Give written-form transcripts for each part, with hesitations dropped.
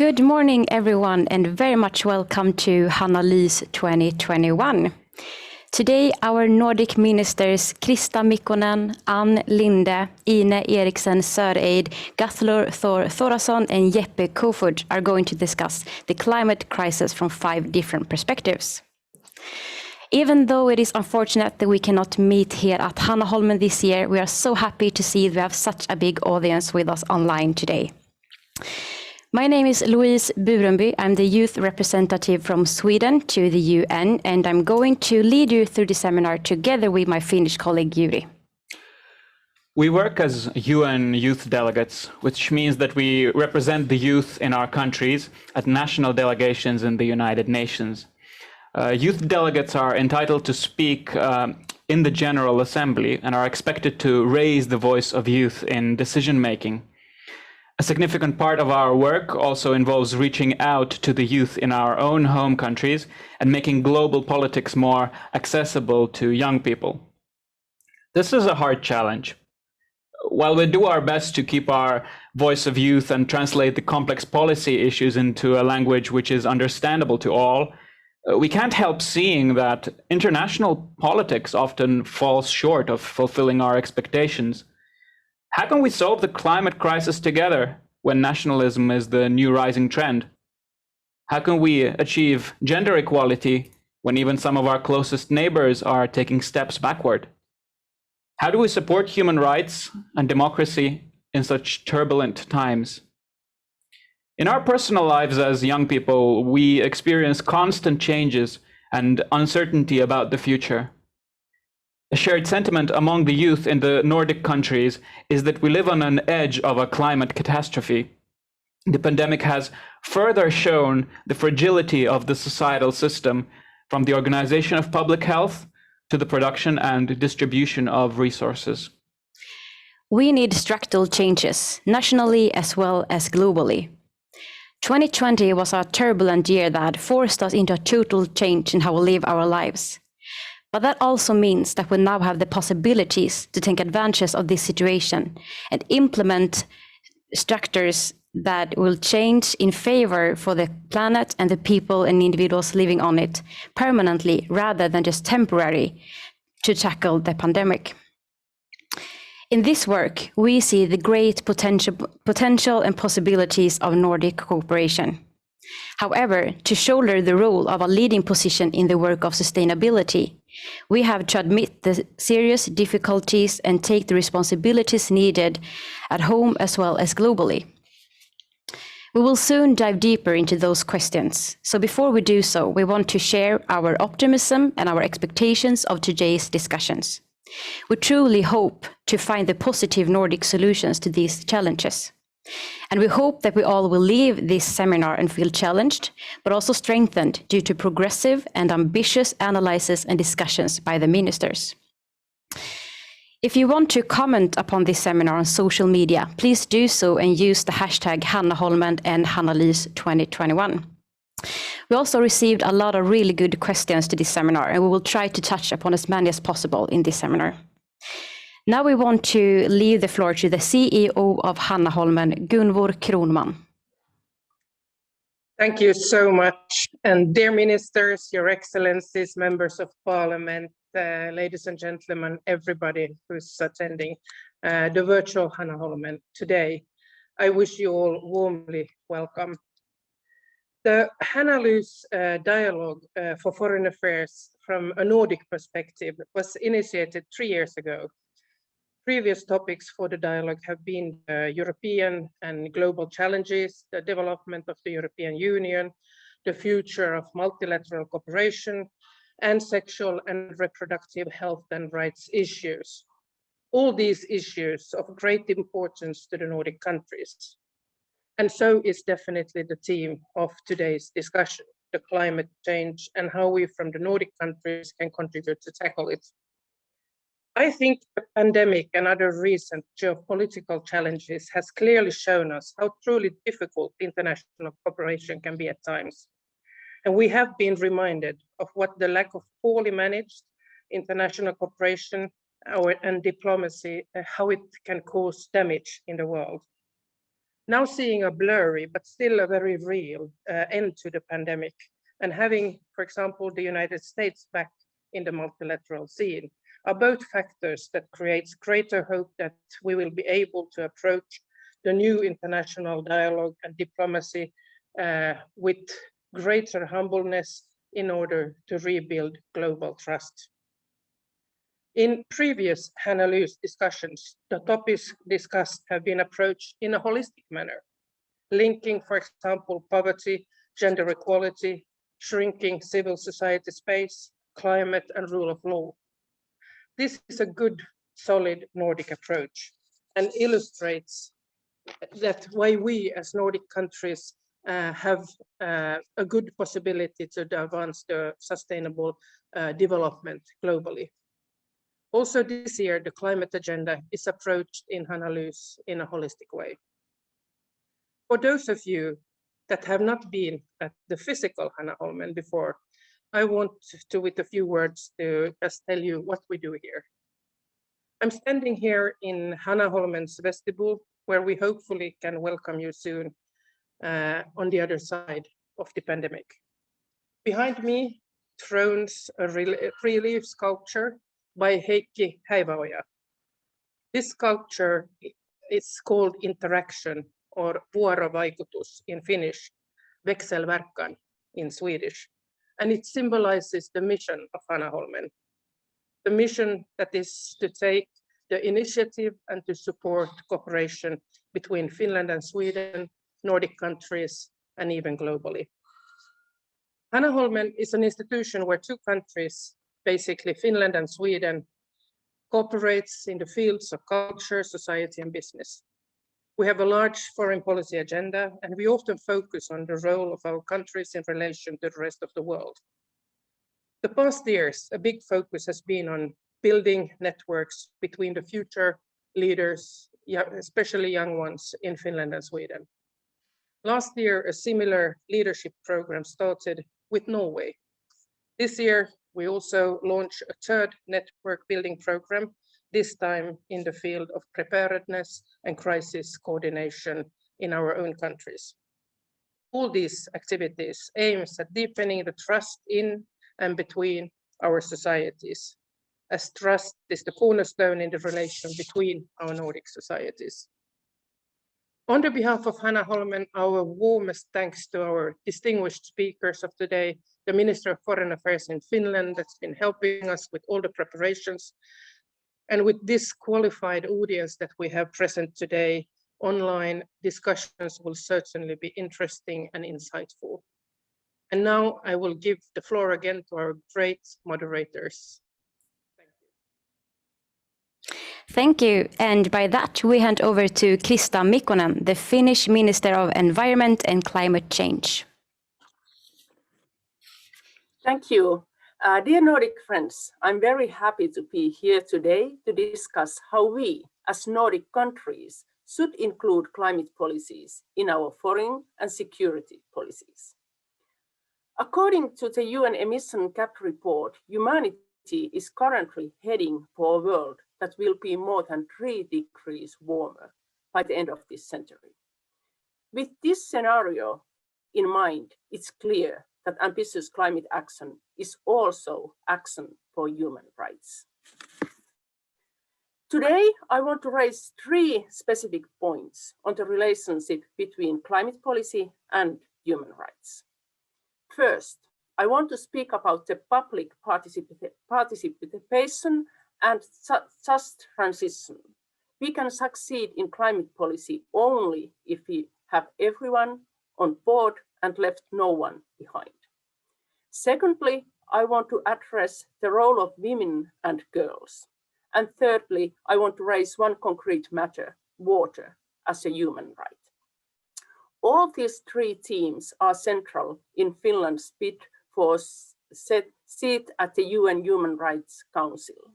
Good morning, everyone, and very much welcome to Hanalys 2021. Today, our Nordic ministers Krista Mikkonen, Ann Linde, Ine Eriksen Søreide, Guðlaugur Þór Þórðarson, and Jeppe Kofod are going to discuss the climate crisis from 5 different perspectives. Even though it is unfortunate that we cannot meet here at Hannaholmen this year, we are so happy to see that we have such a big audience with us online today. My name is Louise Birumbi. I'm the youth representative from Sweden to the UN, and I'm going to lead you through the seminar together with my Finnish colleague Juri. We work as UN youth delegates, which means that we represent the youth in our countries at national delegations in the United Nations. Youth delegates are entitled to speak in the General Assembly and are expected to raise the voice of youth in decision-making. A significant part of our work also involves reaching out to the youth in our own home countries and making global politics more accessible to young people. This is a hard challenge. While we do our best to keep our voice of youth and translate the complex policy issues into a language which is understandable to all, we can't help seeing that international politics often falls short of fulfilling our expectations. How can we solve the climate crisis together when nationalism is the new rising trend? How can we achieve gender equality when even some of our closest neighbors are taking steps backward? How do we support human rights and democracy in such turbulent times? In our personal lives as young people, we experience constant changes and uncertainty about the future. A shared sentiment among the youth in the Nordic countries is that we live on an edge of a climate catastrophe. The pandemic has further shown the fragility of the societal system, from the organization of public health to the production and distribution of resources. We need structural changes, nationally as well as globally. 2020 was a turbulent year that forced us into a total change in how we live our lives. But that also means that we now have the possibilities to take advantage of this situation and implement structures that will change in favor for the planet and the people and individuals living on it permanently rather than just temporary to tackle the pandemic. In this work, we see the great potential and possibilities of Nordic cooperation. However, to shoulder the role of a leading position in the work of sustainability, we have to admit the serious difficulties and take the responsibilities needed at home as well as globally. We will soon dive deeper into those questions. So before we do so, we want to share our optimism and our expectations of today's discussions. We truly hope to find the positive Nordic solutions to these challenges. And we hope that we all will leave this seminar and feel challenged, but also strengthened due to progressive and ambitious analysis and discussions by the ministers. If you want to comment upon this seminar on social media, please do so and use the hashtag Hannaholmen and Hanalys 2021. We also received a lot of really good questions to this seminar, and we will try to touch upon as many as possible in this seminar. Now we want to leave the floor to the CEO of Hannaholmen, Guðlaugur Kronman. Thank you so much. And dear ministers, your excellencies, members of parliament, ladies and gentlemen, everybody who's attending the virtual Hannaholmen today, I wish you all warmly welcome. The Hanalys dialogue for foreign affairs from a Nordic perspective was initiated 3 years ago. Previous topics for the dialogue have been European and global challenges, the development of the European Union, the future of multilateral cooperation, and sexual and reproductive health and rights issues. All these issues of great importance to the Nordic countries. And so is definitely the theme of today's discussion, the climate change and how we from the Nordic countries can contribute to tackle it. I think the pandemic and other recent geopolitical challenges has clearly shown us how truly difficult international cooperation can be at times. And we have been reminded of what the lack of poorly managed international cooperation and diplomacy, how it can cause damage in the world. Now seeing a blurry, but still a very real end to the pandemic, and having, for example, the United States back in the multilateral scene, are both factors that creates greater hope that we will be able to approach the new international dialogue and diplomacy with greater humbleness in order to rebuild global trust. In previous Hanalys discussions, the topics discussed have been approached in a holistic manner, linking, for example, poverty, gender equality, shrinking civil society space, climate, and rule of law. This is a good, solid Nordic approach and illustrates that why we as Nordic countries have a good possibility to advance the sustainable development globally. Also this year, the climate agenda is approached in Hanalys in a holistic way. For those of you that have not been at the physical Hanaholmen before, I want to, with a few words, to just tell you what we do here. I'm standing here in Hanaholmen's vestibule, where we hopefully can welcome you soon on the other side of the pandemic. Behind me thrones a relief sculpture by Heikki Häiväoja. This sculpture is called Interaction, or vuorovaikutus in Finnish, växelverkan in Swedish, and it symbolizes the mission of Hanaholmen. The mission that is to take the initiative and to support cooperation between Finland and Sweden, Nordic countries, and even globally. Hanaholmen is an institution where two countries, basically Finland and Sweden, cooperates in the fields of culture, society, and business. We have a large foreign policy agenda, and we often focus on the role of our countries in relation to the rest of the world. The past years, a big focus has been on building networks between the future leaders, especially young ones in Finland and Sweden. Last year, a similar leadership program started with Norway. This year, we also launched a third network building program, this time in the field of preparedness and crisis coordination in our own countries. All these activities aims at deepening the trust in and between our societies, as trust is the cornerstone in the relation between our Nordic societies. On the behalf of Hanaholmen, our warmest thanks to our distinguished speakers of today, the Minister of Foreign Affairs in Finland that's been helping us with all the preparations, and with this qualified audience that we have present today, online discussions will certainly be interesting and insightful. And now I will give the floor again to our great moderators. Thank you. Thank you. And by that, we hand over to Krista Mikkonen, the Finnish Minister of Environment and Climate Change. Thank you. Dear Nordic friends, I'm very happy to be here today to discuss how we, as Nordic countries, should include climate policies in our foreign and security policies. According to the UN emission cap report, humanity is currently heading for a world that will be more than 3 degrees warmer by the end of this century. With this scenario in mind, it's clear that ambitious climate action is also action for human rights. Today, I want to raise 3 specific points on the relationship between climate policy and human rights. First, I want to speak about the public participation and just transition. We can succeed in climate policy only if we have everyone on board and left no one behind. Secondly, I want to address the role of women and girls. And thirdly, I want to raise one concrete matter, water as a human right. All these 3 themes are central in Finland's bid for seat at the UN Human Rights Council.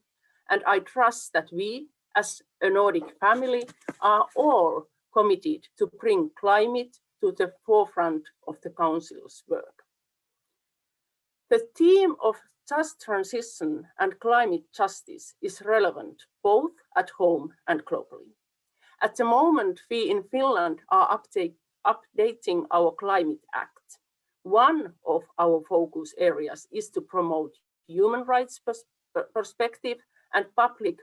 And I trust that we, as a Nordic family, are all committed to bring climate to the forefront of the Council's work. The theme of just transition and climate justice is relevant both at home and globally. At the moment, we in Finland are updating our Climate Act. One of our focus areas is to promote human rights perspective and public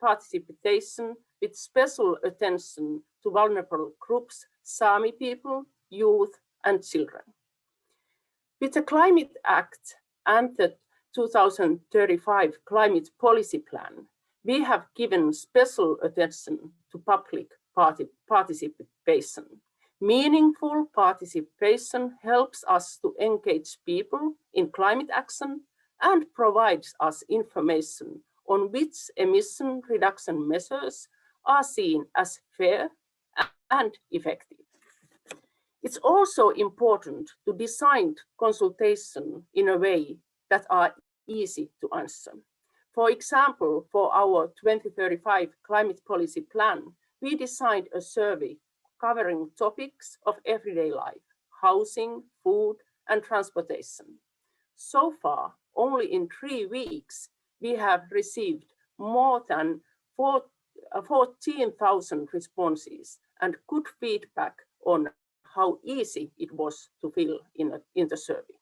participation with special attention to vulnerable groups, Sami people, youth and children. With the Climate Act and the 2035 Climate Policy Plan, we have given special attention to public participation. Meaningful participation helps us to engage people in climate action and provides us information on which emission reduction measures are seen as fair and effective. It's also important to design consultation in a way that are easy to answer. For example, for our 2035 climate policy plan, we designed a survey covering topics of everyday life, housing, food, and transportation. So far, only in 3 weeks, we have received more than 14,000 responses and good feedback on how easy it was to fill in the survey.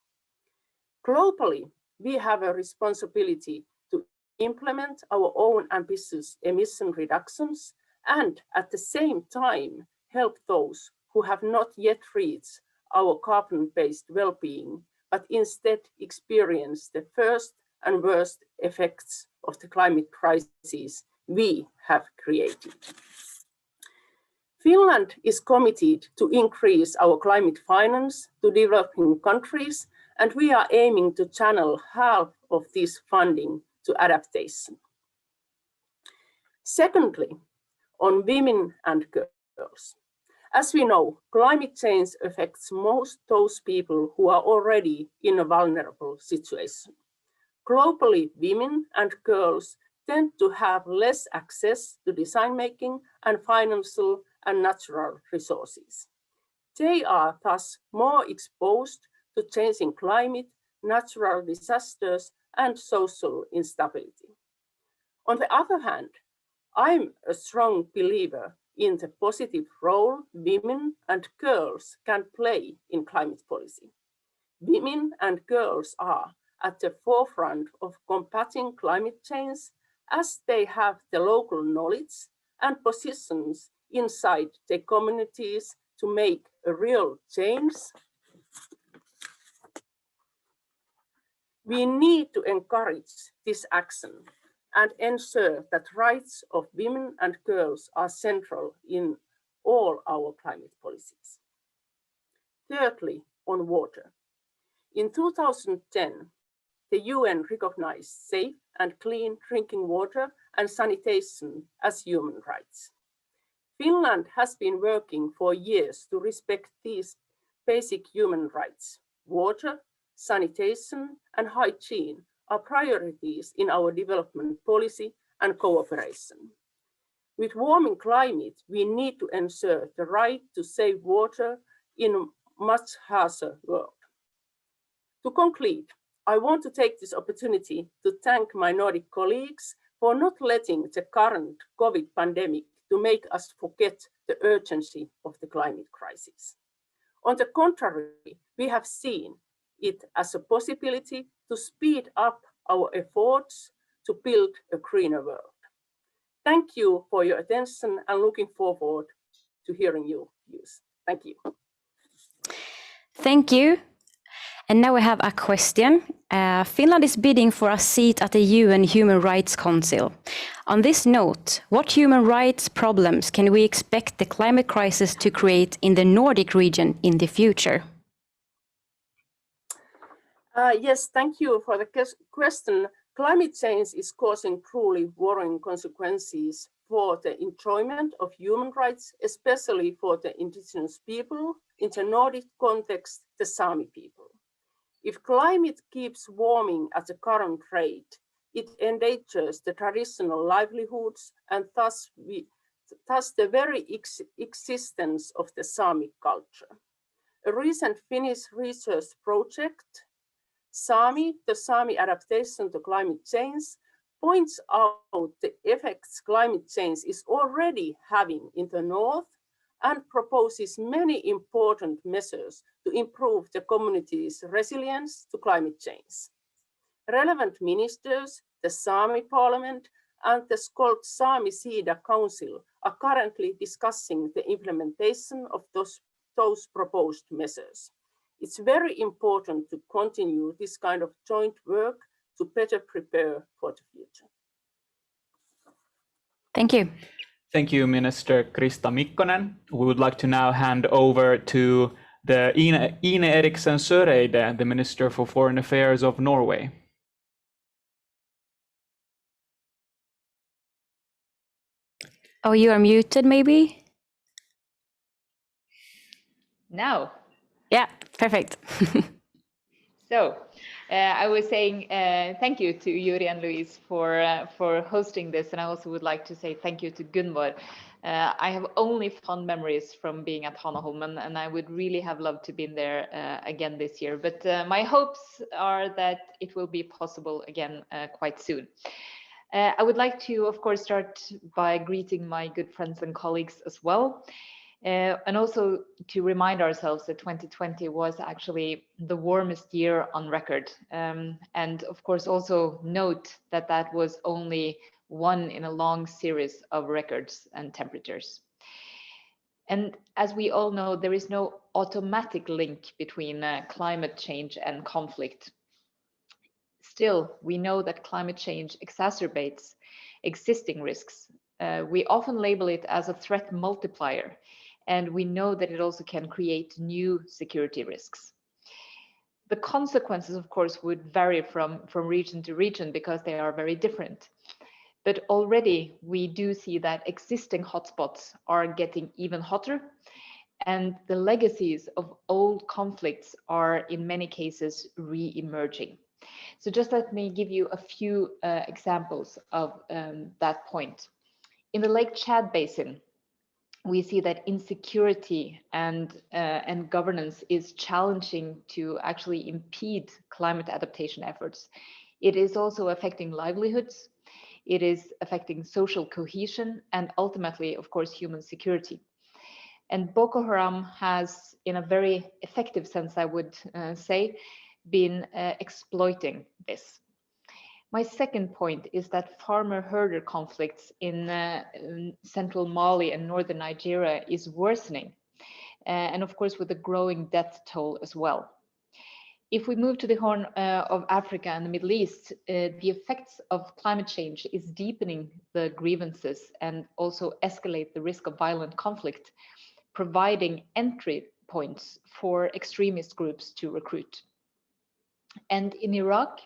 Globally, we have a responsibility to implement our own ambitious emission reductions and at the same time help those who have not yet reached our carbon-based well-being, but instead experience the first and worst effects of the climate crisis we have created. Finland is committed to increase our climate finance to developing countries, and we are aiming to channel half of this funding to adaptation. Secondly, on women and girls. As we know, climate change affects most those people who are already in a vulnerable situation. Globally, women and girls tend to have less access to decision making and financial and natural resources. They are thus more exposed to changing climate, natural disasters, and social instability. On the other hand, I'm a strong believer in the positive role women and girls can play in climate policy. Women and girls are at the forefront of combating climate change as they have the local knowledge and positions inside their communities to make a real change. We need to encourage this action and ensure that rights of women and girls are central in all our climate policies. Thirdly, on water. In 2010, the UN recognized safe and clean drinking water and sanitation as human rights. Finland has been working for years to respect these basic human rights. Water, sanitation, and hygiene are priorities in our development policy and cooperation. With warming climate, we need to ensure the right to save water in a much harsher world. To conclude, I want to take this opportunity to thank my Nordic colleagues for not letting the current COVID pandemic to make us forget the urgency of the climate crisis. On the contrary, we have seen it as a possibility to speed up our efforts to build a greener world. Thank you for your attention and looking forward to hearing your views. Thank you. Thank you. And now we have a question. Finland is bidding for a seat at the UN Human Rights Council. On this note, what human rights problems can we expect the climate crisis to create in the Nordic region in the future? Yes, thank you for the question. Climate change is causing truly worrying consequences for the enjoyment of human rights, especially for the indigenous people, in the Nordic context, the Sami people. If climate keeps warming at the current rate, it endangers the traditional livelihoods and thus the very existence of the Sami culture. A recent Finnish research project, the Sami Adaptation to Climate Change, points out the effects climate change is already having in the north and proposes many important measures to improve the community's resilience to climate change. Relevant ministers, the Sami Parliament, and the Skolt Sami Sida Council are currently discussing the implementation of those proposed measures. It's very important to continue this kind of joint work to better prepare for the future. Thank you. Thank you, Minister Krista Mikkonen. We would like to now hand over to the Ine Eriksen Søreide, the Minister for Foreign Affairs of Norway. Oh, you are muted, maybe? Now. Yeah, perfect. So I was saying thank you to Yuri and Louise for hosting this, and I also would like to say thank you to Guðlaugur. I have only fond memories from being at Hanalys, and I would really have loved to be there again this year. But my hopes are that it will be possible again quite soon. I would like to, of course, start by greeting my good friends and colleagues as well. And also to remind ourselves that 2020 was actually the warmest year on record. And of course, also note that that was only one in a long series of records and temperatures. And as we all know, there is no automatic link between climate change and conflict. Still, we know that climate change exacerbates existing risks. We often label it as a threat multiplier. And we know that it also can create new security risks. The consequences, of course, would vary from region to region because they are very different. But already we do see that existing hotspots are getting even hotter, and the legacies of old conflicts are in many cases re-emerging. So just let me give you a few examples of that point. In the Lake Chad Basin, we see that insecurity and governance is challenging to actually impede climate adaptation efforts. It is also affecting livelihoods. It is affecting social cohesion and ultimately, of course, human security. And Boko Haram has, in a very effective sense, I would say, been exploiting this. My second point is that farmer-herder conflicts in central Mali and northern Nigeria is worsening, and of course with a growing death toll as well. If we move to the Horn of Africa and the Middle East, the effects of climate change is deepening the grievances and also escalate the risk of violent conflict, providing entry points for extremist groups to recruit. And in Iraq,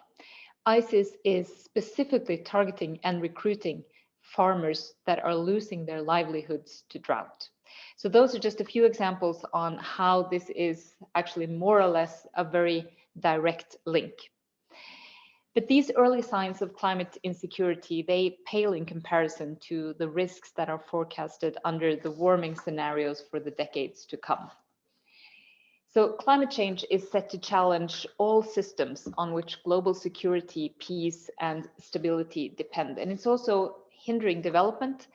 ISIS is specifically targeting and recruiting farmers that are losing their livelihoods to drought. So those are just a few examples on how this is actually more or less a very direct link. But these early signs of climate insecurity, they pale in comparison to the risks that are forecasted under the warming scenarios for the decades to come. So climate change is set to challenge all systems on which global security, peace, and stability depend. And it's also hindering development.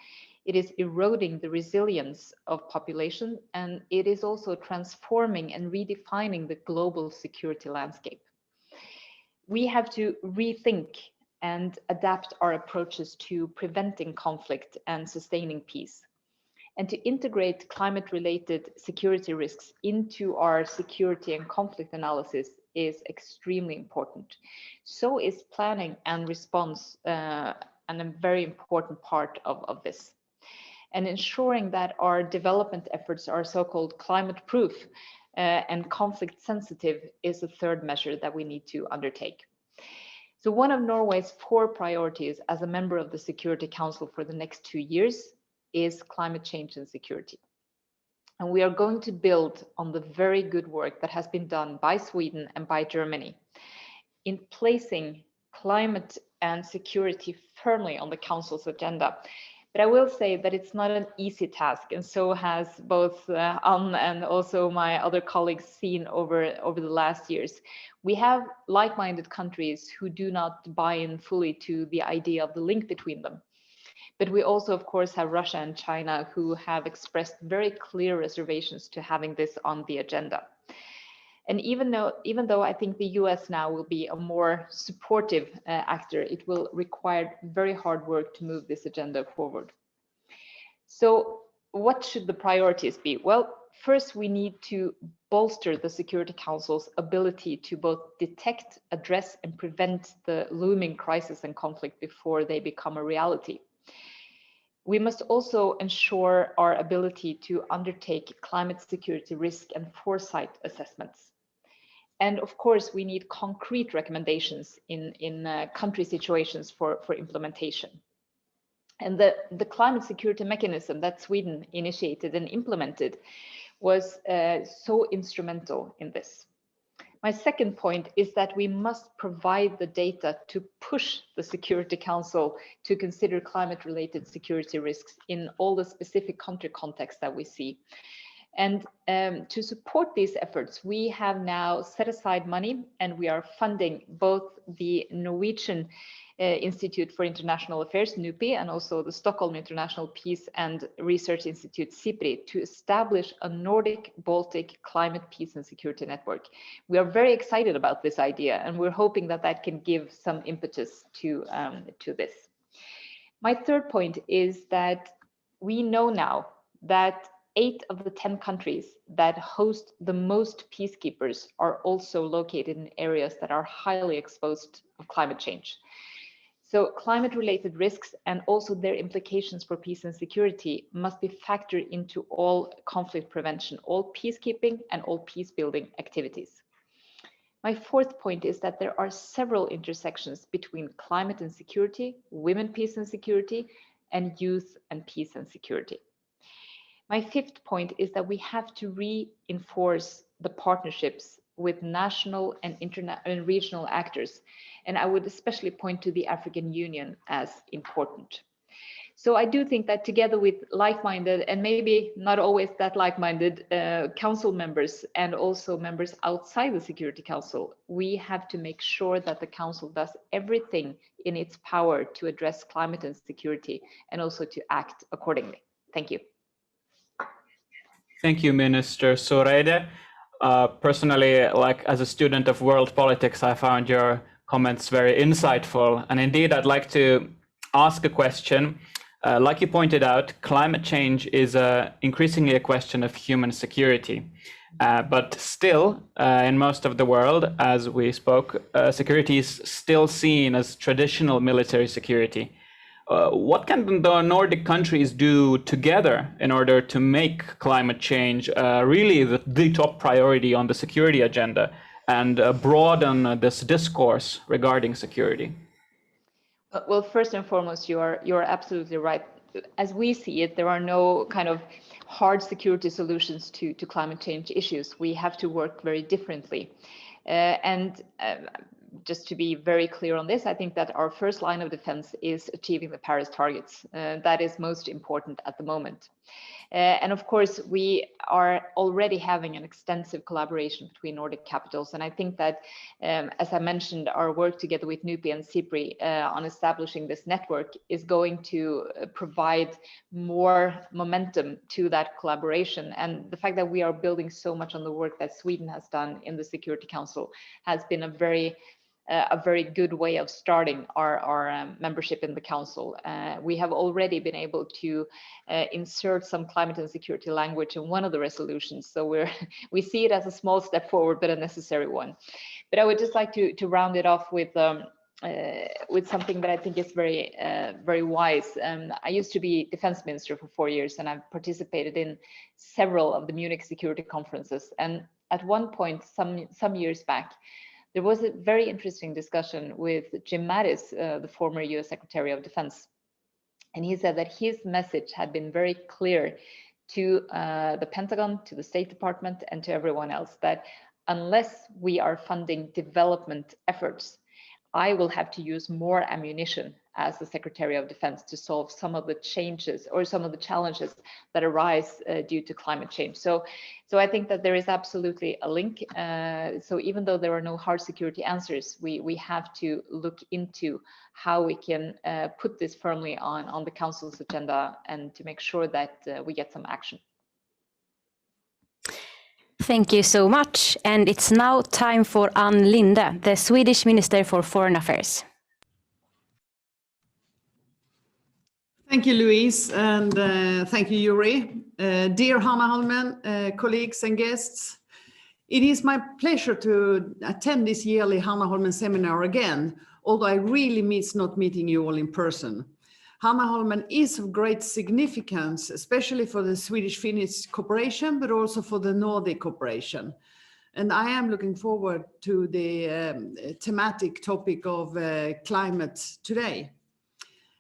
It is eroding the resilience of population, and it is also transforming and redefining the global security landscape. We have to rethink and adapt our approaches to preventing conflict and sustaining peace, and to integrate climate-related security risks into our security and conflict analysis is extremely important. So is planning and response and a very important part of this. And ensuring that our development efforts are so-called climate-proof and conflict-sensitive is a third measure that we need to undertake. So one of Norway's 4 priorities as a member of the Security Council for the next 2 years is climate change and security. And we are going to build on the very good work that has been done by Sweden and by Germany in placing climate and security firmly on the Council's agenda. But I will say that it's not an easy task, and so has both Ann and also my other colleagues seen over the last years. We have like-minded countries who do not buy in fully to the idea of the link between them. But we also, of course, have Russia and China who have expressed very clear reservations to having this on the agenda. And even though I think the US now will be a more supportive actor, it will require very hard work to move this agenda forward. So what should the priorities be? Well, first we need to bolster the Security Council's ability to both detect, address, and prevent the looming crisis and conflict before they become a reality. We must also ensure our ability to undertake climate security risk and foresight assessments. And of course, we need concrete recommendations in country situations for implementation. And the climate security mechanism that Sweden initiated and implemented was so instrumental in this. My second point is that we must provide the data to push the Security Council to consider climate-related security risks in all the specific country contexts that we see. And to support these efforts, we have now set aside money, and we are funding both the Norwegian Institute for International Affairs, NUPI, and also the Stockholm International Peace and Research Institute, SIPRI, to establish a Nordic-Baltic climate peace and security network. We are very excited about this idea, and we're hoping that that can give some impetus to this. My third point is that we know now that 8 of the 10 countries that host the most peacekeepers are also located in areas that are highly exposed to climate change. So climate-related risks and also their implications for peace and security must be factored into all conflict prevention, all peacekeeping and all peace-building activities. My fourth point is that there are several intersections between climate and security, women, peace and security, and youth and peace and security. My fifth point is that we have to reinforce the partnerships with national and regional actors. And I would especially point to the African Union as important. So I do think that together with like-minded, and maybe not always that like-minded council members and also members outside the Security Council, we have to make sure that the council does everything in its power to address climate and security and also to act accordingly. Thank you. Thank you, Minister Søreide. Personally, like as a student of world politics, I found your comments very insightful. And indeed, I'd like to ask a question. Like you pointed out, climate change is increasingly a question of human security. But still, in most of the world, as we spoke, security is still seen as traditional military security. What can the Nordic countries do together in order to make climate change really the top priority on the security agenda and broaden this discourse regarding security? Well, first and foremost, you're absolutely right. As we see it, there are no kind of hard security solutions to climate change issues. We have to work very differently. Just to be very clear on this, I think that our first line of defense is achieving the Paris targets. That is most important at the moment. And of course, we are already having an extensive collaboration between Nordic capitals. And I think that, as I mentioned, our work together with NUPI and SIPRI on establishing this network is going to provide more momentum to that collaboration. And the fact that we are building so much on the work that Sweden has done in the Security Council has been a very good way of starting our membership in the council. We have already been able to insert some climate and security language in one of the resolutions. So we see it as a small step forward, but a necessary one. But I would just like to round it off with something that I think is very wise. I used to be defense minister for 4 years, and I've participated in several of the Munich security conferences. And at one point, some years back, there was a very interesting discussion with Jim Mattis, the former US Secretary of Defense. And he said that his message had been very clear to the Pentagon, to the State Department, and to everyone else, that unless we are funding development efforts, I will have to use more ammunition as the Secretary of Defense to solve some of the changes or some of the challenges that arise due to climate change. So I think that there is absolutely a link. So even though there are no hard security answers, we have to look into how we can put this firmly on the Council's agenda and to make sure that we get some action. Thank you so much. And it's now time for Ann Linde, the Swedish Minister for Foreign Affairs. Thank you, Louise, and thank you, Yuri. Dear Hanna Holmen, colleagues and guests, it is my pleasure to attend this yearly Hanna Holmen seminar again, although I really miss not meeting you all in person. Hanna Holmen is of great significance, especially for the Swedish-Finnish cooperation, but also for the Nordic cooperation. And I am looking forward to the thematic topic of climate today.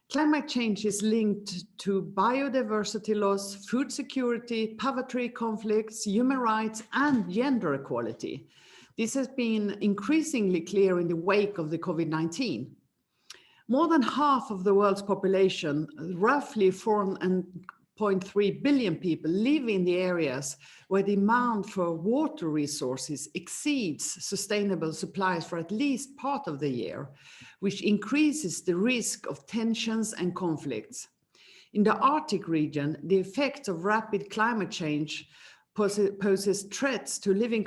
Climate change is linked to biodiversity loss, food security, poverty, conflicts, human rights, and gender equality. This has been increasingly clear in the wake of the COVID-19. More than half of the world's population, roughly 4.3 billion people, live in the areas where demand for water resources exceeds sustainable supplies for at least part of the year, which increases the risk of tensions and conflicts. In the Arctic region, the effects of rapid climate change poses threats to living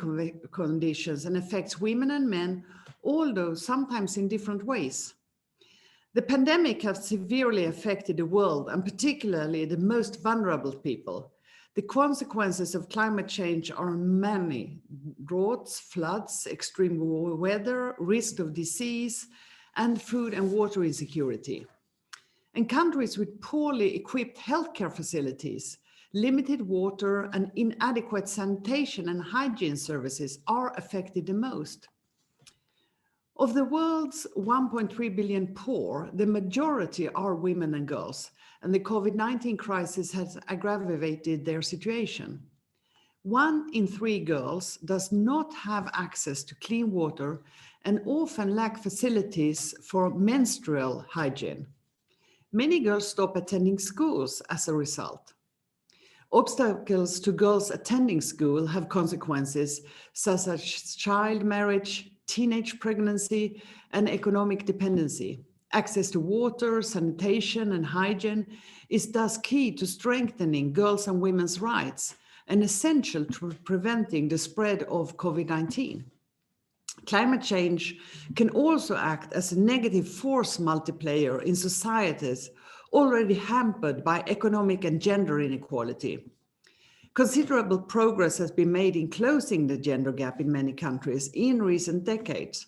conditions and affects women and men, although sometimes in different ways. The pandemic has severely affected the world, and particularly the most vulnerable people. The consequences of climate change are many: droughts, floods, extreme weather, risk of disease, and food and water insecurity. And countries with poorly equipped healthcare facilities, limited water, and inadequate sanitation and hygiene services are affected the most. Of the world's 1.3 billion poor, the majority are women and girls, and the COVID-19 crisis has aggravated their situation. 1 in 3 girls does not have access to clean water and often lack facilities for menstrual hygiene. Many girls stop attending schools as a result. Obstacles to girls attending school have consequences such as child marriage, teenage pregnancy, and economic dependency. Access to water, sanitation, and hygiene is thus key to strengthening girls' and women's rights and essential to preventing the spread of COVID-19. Climate change can also act as a negative force multiplier in societies already hampered by economic and gender inequality. Considerable progress has been made in closing the gender gap in many countries in recent decades.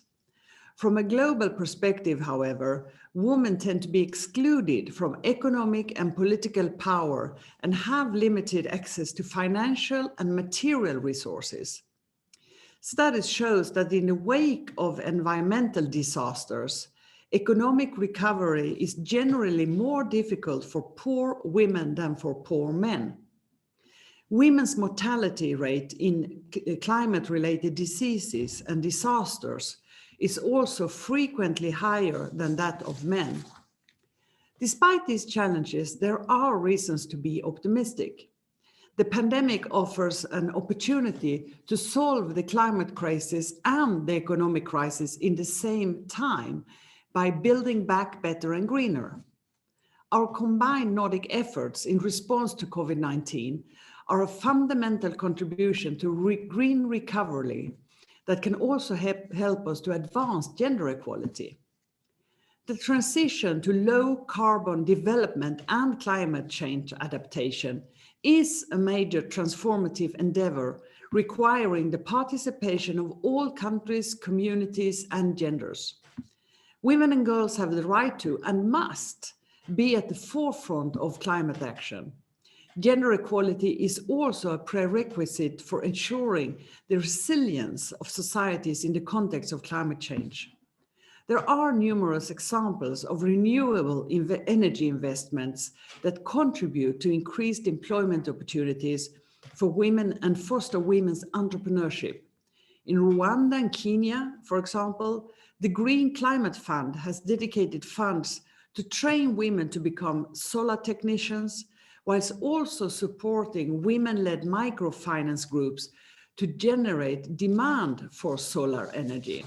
From a global perspective, however, women tend to be excluded from economic and political power and have limited access to financial and material resources. Studies show that in the wake of environmental disasters, economic recovery is generally more difficult for poor women than for poor men. Women's mortality rate in climate-related diseases and disasters is also frequently higher than that of men. Despite these challenges, there are reasons to be optimistic. The pandemic offers an opportunity to solve the climate crisis and the economic crisis in the same time by building back better and greener. Our combined Nordic efforts in response to COVID-19 are a fundamental contribution to green recovery that can also help us to advance gender equality. The transition to low carbon development and climate change adaptation is a major transformative endeavor requiring the participation of all countries, communities, and genders. Women and girls have the right to and must be at the forefront of climate action. Gender equality is also a prerequisite for ensuring the resilience of societies in the context of climate change. There are numerous examples of renewable energy investments that contribute to increased employment opportunities for women and foster women's entrepreneurship. In Rwanda and Kenya, for example, the Green Climate Fund has dedicated funds to train women to become solar technicians, whilst also supporting women-led microfinance groups to generate demand for solar energy.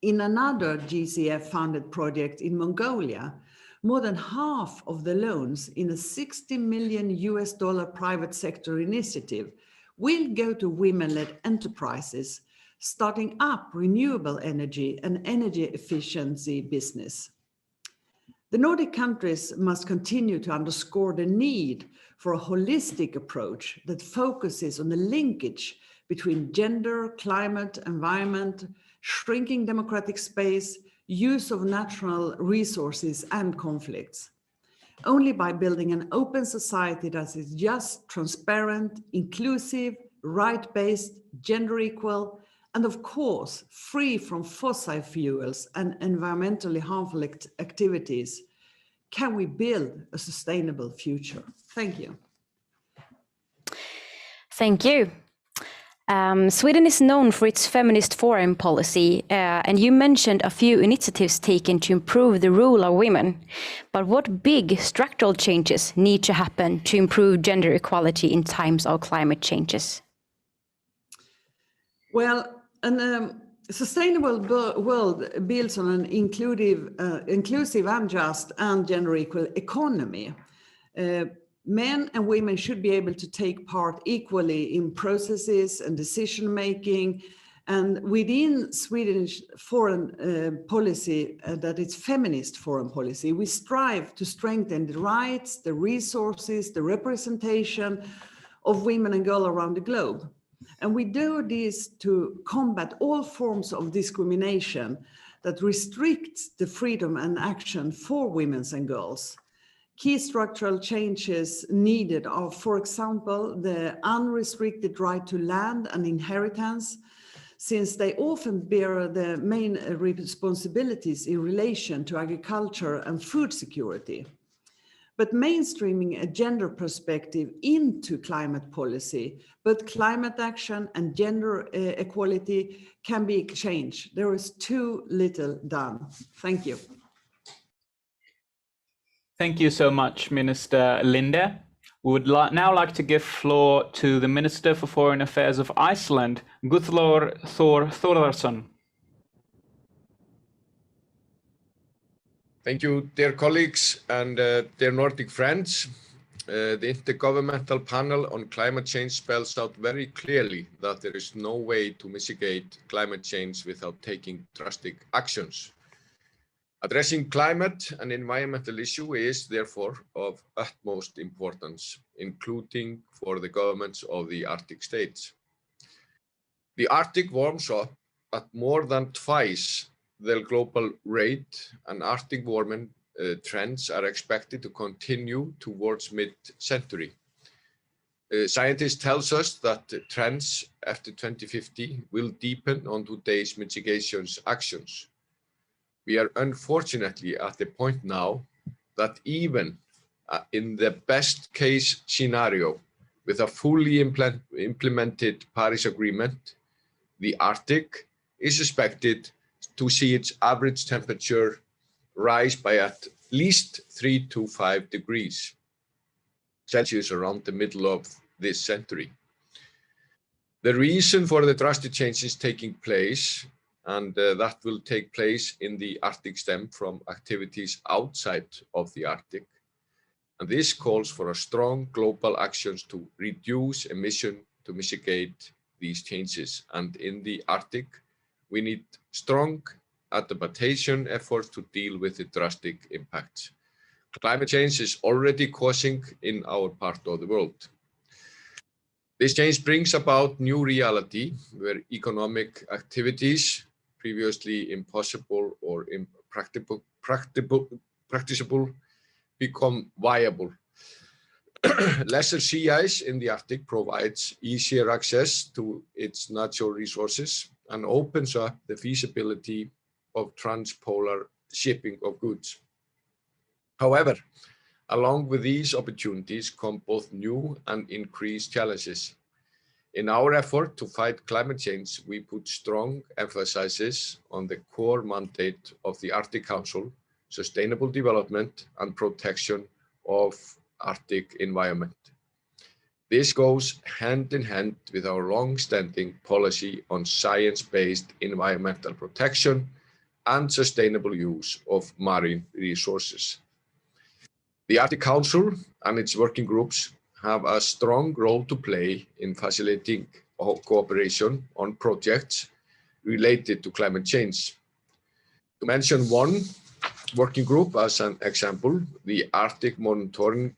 In another GCF-funded project in Mongolia, more than half of the loans in a $60 million private sector initiative will go to women-led enterprises, starting up renewable energy and energy efficiency business. The Nordic countries must continue to underscore the need for a holistic approach that focuses on the linkage between gender, climate, environment, shrinking democratic space, use of natural resources and conflicts. Only by building an open society that is just, transparent, inclusive, right-based, gender equal, and of course, free from fossil fuels and environmentally harmful activities, can we build a sustainable future? Thank you. Thank you. Sweden is known for its feminist foreign policy, and you mentioned a few initiatives taken to improve the role of women. But what big structural changes need to happen to improve gender equality in times of climate changes? Well, a sustainable world builds on an inclusive and just and gender equal economy. Men and women should be able to take part equally in processes and decision making. And within Swedish foreign policy, that is feminist foreign policy, we strive to strengthen the rights, the resources, the representation of women and girls around the globe. And we do this to combat all forms of discrimination that restricts the freedom and action for women and girls. Key structural changes needed are, for example, the unrestricted right to land and inheritance, since they often bear the main responsibilities in relation to agriculture and food security. But mainstreaming a gender perspective into climate policy, both climate action and gender equality can be changed. There is too little done. Thank you. Thank you so much, Minister Linde. We would now like to give floor to the Minister for Foreign Affairs of Iceland, Guðlaugur Þór Þórðarson. Thank you, dear colleagues and dear Nordic friends. The Intergovernmental Panel on Climate Change spells out very clearly that there is no way to mitigate climate change without taking drastic actions. Addressing climate and environmental issue is therefore of utmost importance, including for the governments of the Arctic states. The Arctic warms up at more than twice the global rate, and Arctic warming trends are expected to continue towards mid-century. Scientists tell us that trends after 2050 will deepen on today's mitigation actions. We are unfortunately at the point now that even in the best case scenario, with a fully implemented Paris Agreement, the Arctic is expected to see its average temperature rise by at least 3 to 5 degrees Celsius around the middle of this century. The reason for the drastic changes taking place, and that will take place in the Arctic, stem from activities outside of the Arctic. And this calls for a strong global actions to reduce emission to mitigate these changes. And in the Arctic, we need strong adaptation efforts to deal with the drastic impacts. Climate change is already causing in our part of the world. This change brings about new reality where economic activities previously impossible or practicable become viable. Lesser sea ice in the Arctic provides easier access to its natural resources and opens up the feasibility of transpolar shipping of goods. However, along with these opportunities come both new and increased challenges. In our effort to fight climate change, we put strong emphasis on the core mandate of the Arctic Council, sustainable development, and protection of Arctic environment. This goes hand in hand with our long-standing policy on science-based environmental protection and sustainable use of marine resources. The Arctic Council and its working groups have a strong role to play in facilitating cooperation on projects related to climate change. To mention one working group as an example, the Arctic Monitoring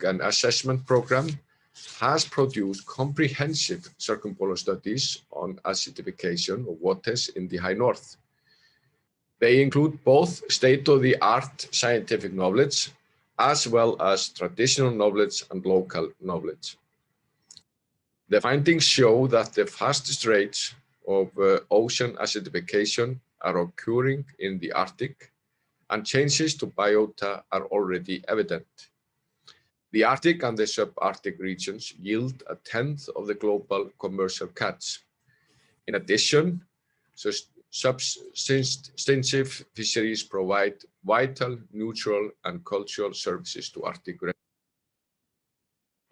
and Assessment Program has produced comprehensive circumpolar studies on acidification of waters in the High North. They include both state-of-the-art scientific knowledge as well as traditional knowledge and local knowledge. The findings show that the fastest rates of ocean acidification are occurring in the Arctic, and changes to biota are already evident. The Arctic and the subarctic regions yield 1/10 of the global commercial catch. In addition, substantive fisheries provide vital, natural, and cultural services to Arctic.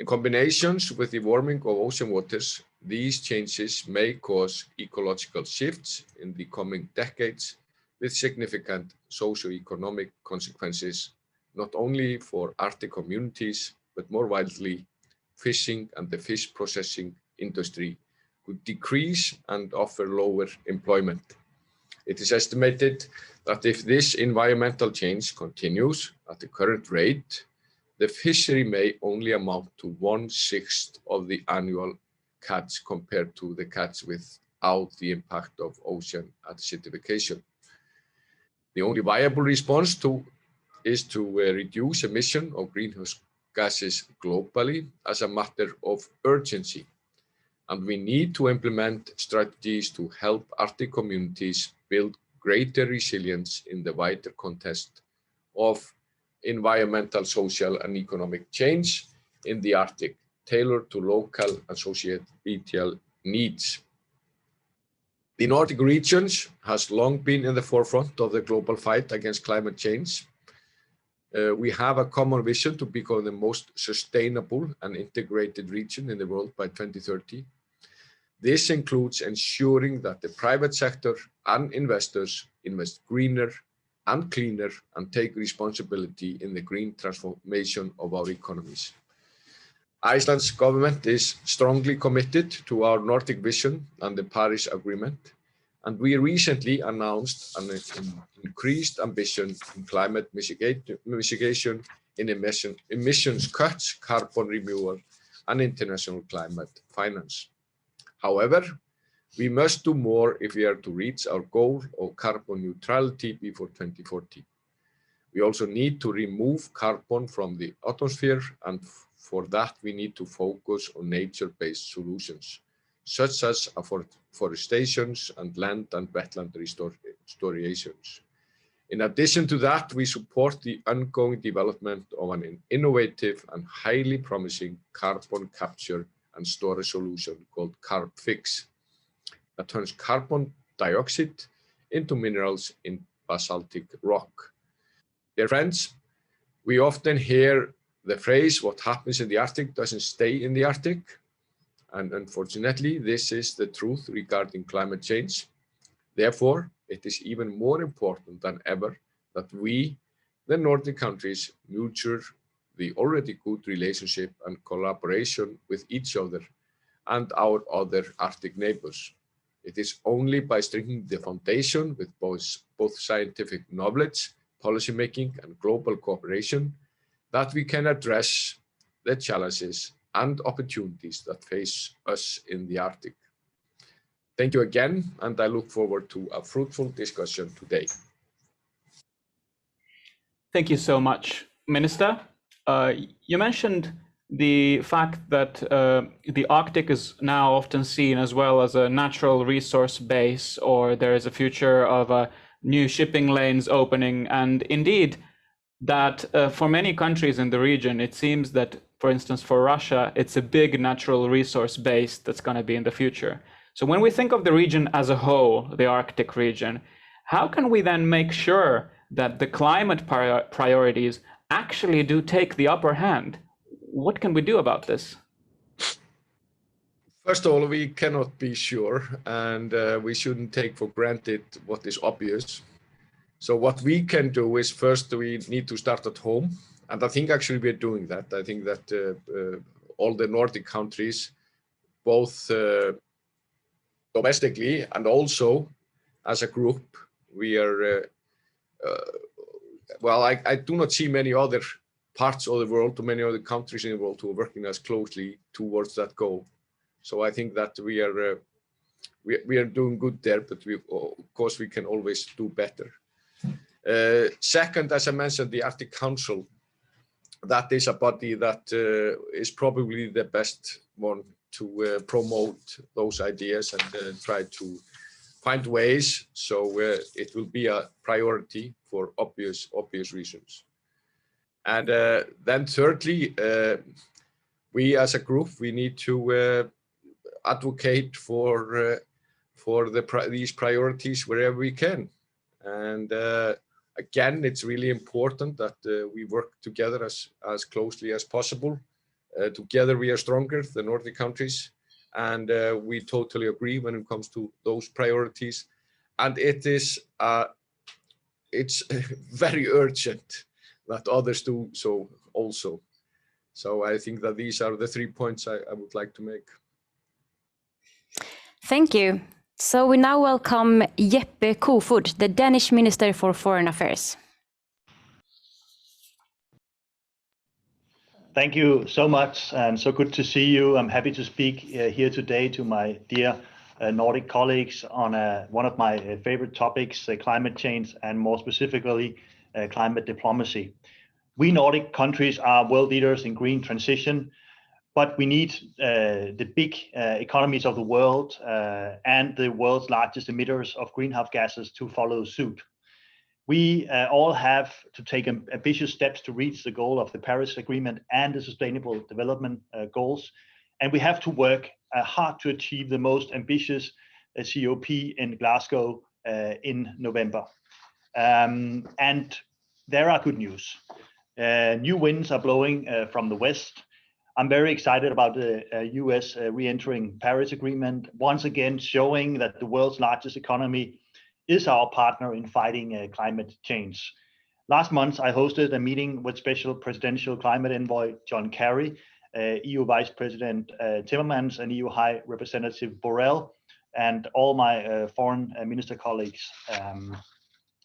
In combinations with the warming of ocean waters, these changes may cause ecological shifts in the coming decades with significant socio-economic consequences, not only for Arctic communities, but more widely, fishing and the fish processing industry could decrease and offer lower employment. It is estimated that if this environmental change continues at the current rate, the fishery may only amount to 1/6 of the annual catch compared to the catch without the impact of ocean acidification. The only viable response is to reduce emission of greenhouse gases globally as a matter of urgency. And we need to implement strategies to help Arctic communities build greater resilience in the wider context of environmental, social, and economic change in the Arctic, tailored to local and societal needs. The Nordic regions has long been in the forefront of the global fight against climate change. We have a common vision to become the most sustainable and integrated region in the world by 2030. This includes ensuring that the private sector and investors invest greener and cleaner and take responsibility in the green transformation of our economies. Iceland's government is strongly committed to our Nordic vision and the Paris Agreement, and we recently announced an increased ambition in climate mitigation, in emissions cuts, carbon removal, and international climate finance. However, we must do more if we are to reach our goal of carbon neutrality before 2040. We also need to remove carbon from the atmosphere, and for that we need to focus on nature-based solutions, such as afforestation and land and wetland restorations. In addition to that, we support the ongoing development of an innovative and highly promising carbon capture and storage solution called CarbFix that turns carbon dioxide into minerals in basaltic rock. Dear friends, we often hear the phrase, what happens in the Arctic doesn't stay in the Arctic. And unfortunately, this is the truth regarding climate change. Therefore, it is even more important than ever that we, the Nordic countries, nurture the already good relationship and collaboration with each other and our other Arctic neighbors. It is only by strengthening the foundation with both scientific knowledge, policymaking, and global cooperation that we can address the challenges and opportunities that face us in the Arctic. Thank you again, and I look forward to a fruitful discussion today. Thank you so much, Minister. You mentioned the fact that the Arctic is now often seen as well as a natural resource base, or there is a future of new shipping lanes opening, and indeed that for many countries in the region, it seems that, for instance, for Russia, it's a big natural resource base that's going to be in the future. So when we think of the region as a whole, the Arctic region, how can we then make sure that the climate priorities actually do take the upper hand. What can we do about this? First of all, we cannot be sure, and we shouldn't take for granted what is obvious. So what we can do is, first we need to start at home, and I think actually we're doing that. I think that all the Nordic countries, both domestically and also as a group, we are, well, I do not see many other parts of the world, too many other countries in the world who are working as closely towards that goal. So I think that we are doing good there, but of course we can always do better. Second, as I mentioned, the Arctic Council, that is a body that is probably the best one to promote those ideas and try to find ways so it will be a priority for obvious reasons. And then thirdly, we as a group, we need to advocate for these priorities wherever we can. And again, it's really important that we work together as closely as possible. Together we are stronger, the Nordic countries, and we totally agree when it comes to those priorities. And it's very urgent that others do so also. So I think that these are the 3 points I would like to make. Thank you. So we now welcome Jeppe Kofod, the Danish Minister for Foreign Affairs. Thank you so much, and so good to see you. I'm happy to speak here today to my dear Nordic colleagues on one of my favorite topics, climate change, and more specifically, climate diplomacy. We Nordic countries are world leaders in green transition, but we need the big economies of the world and the world's largest emitters of greenhouse gases to follow suit. We all have to take ambitious steps to reach the goal of the Paris Agreement and the Sustainable Development Goals. And we have to work hard to achieve the most ambitious COP in Glasgow in November. And there are good news. New winds are blowing from the west. I'm very excited about the US re-entering Paris Agreement, once again showing that the world's largest economy is our partner in fighting climate change. Last month, I hosted a meeting with Special Presidential Climate Envoy John Kerry, EU Vice President Timmermans, and EU High Representative Borrell, and all my foreign minister colleagues.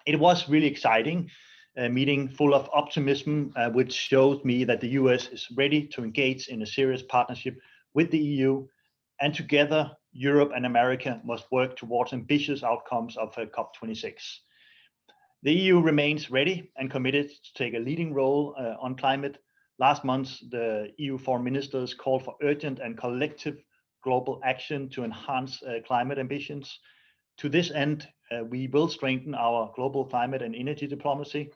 It was really exciting, a meeting full of optimism, which showed me that the US is ready to engage in a serious partnership with the EU, and together, Europe and America must work towards ambitious outcomes of COP26. The EU remains ready and committed to take a leading role on climate. Last month, the EU foreign ministers called for urgent and collective global action to enhance climate ambitions. To this end, we will strengthen our global climate and energy diplomacy.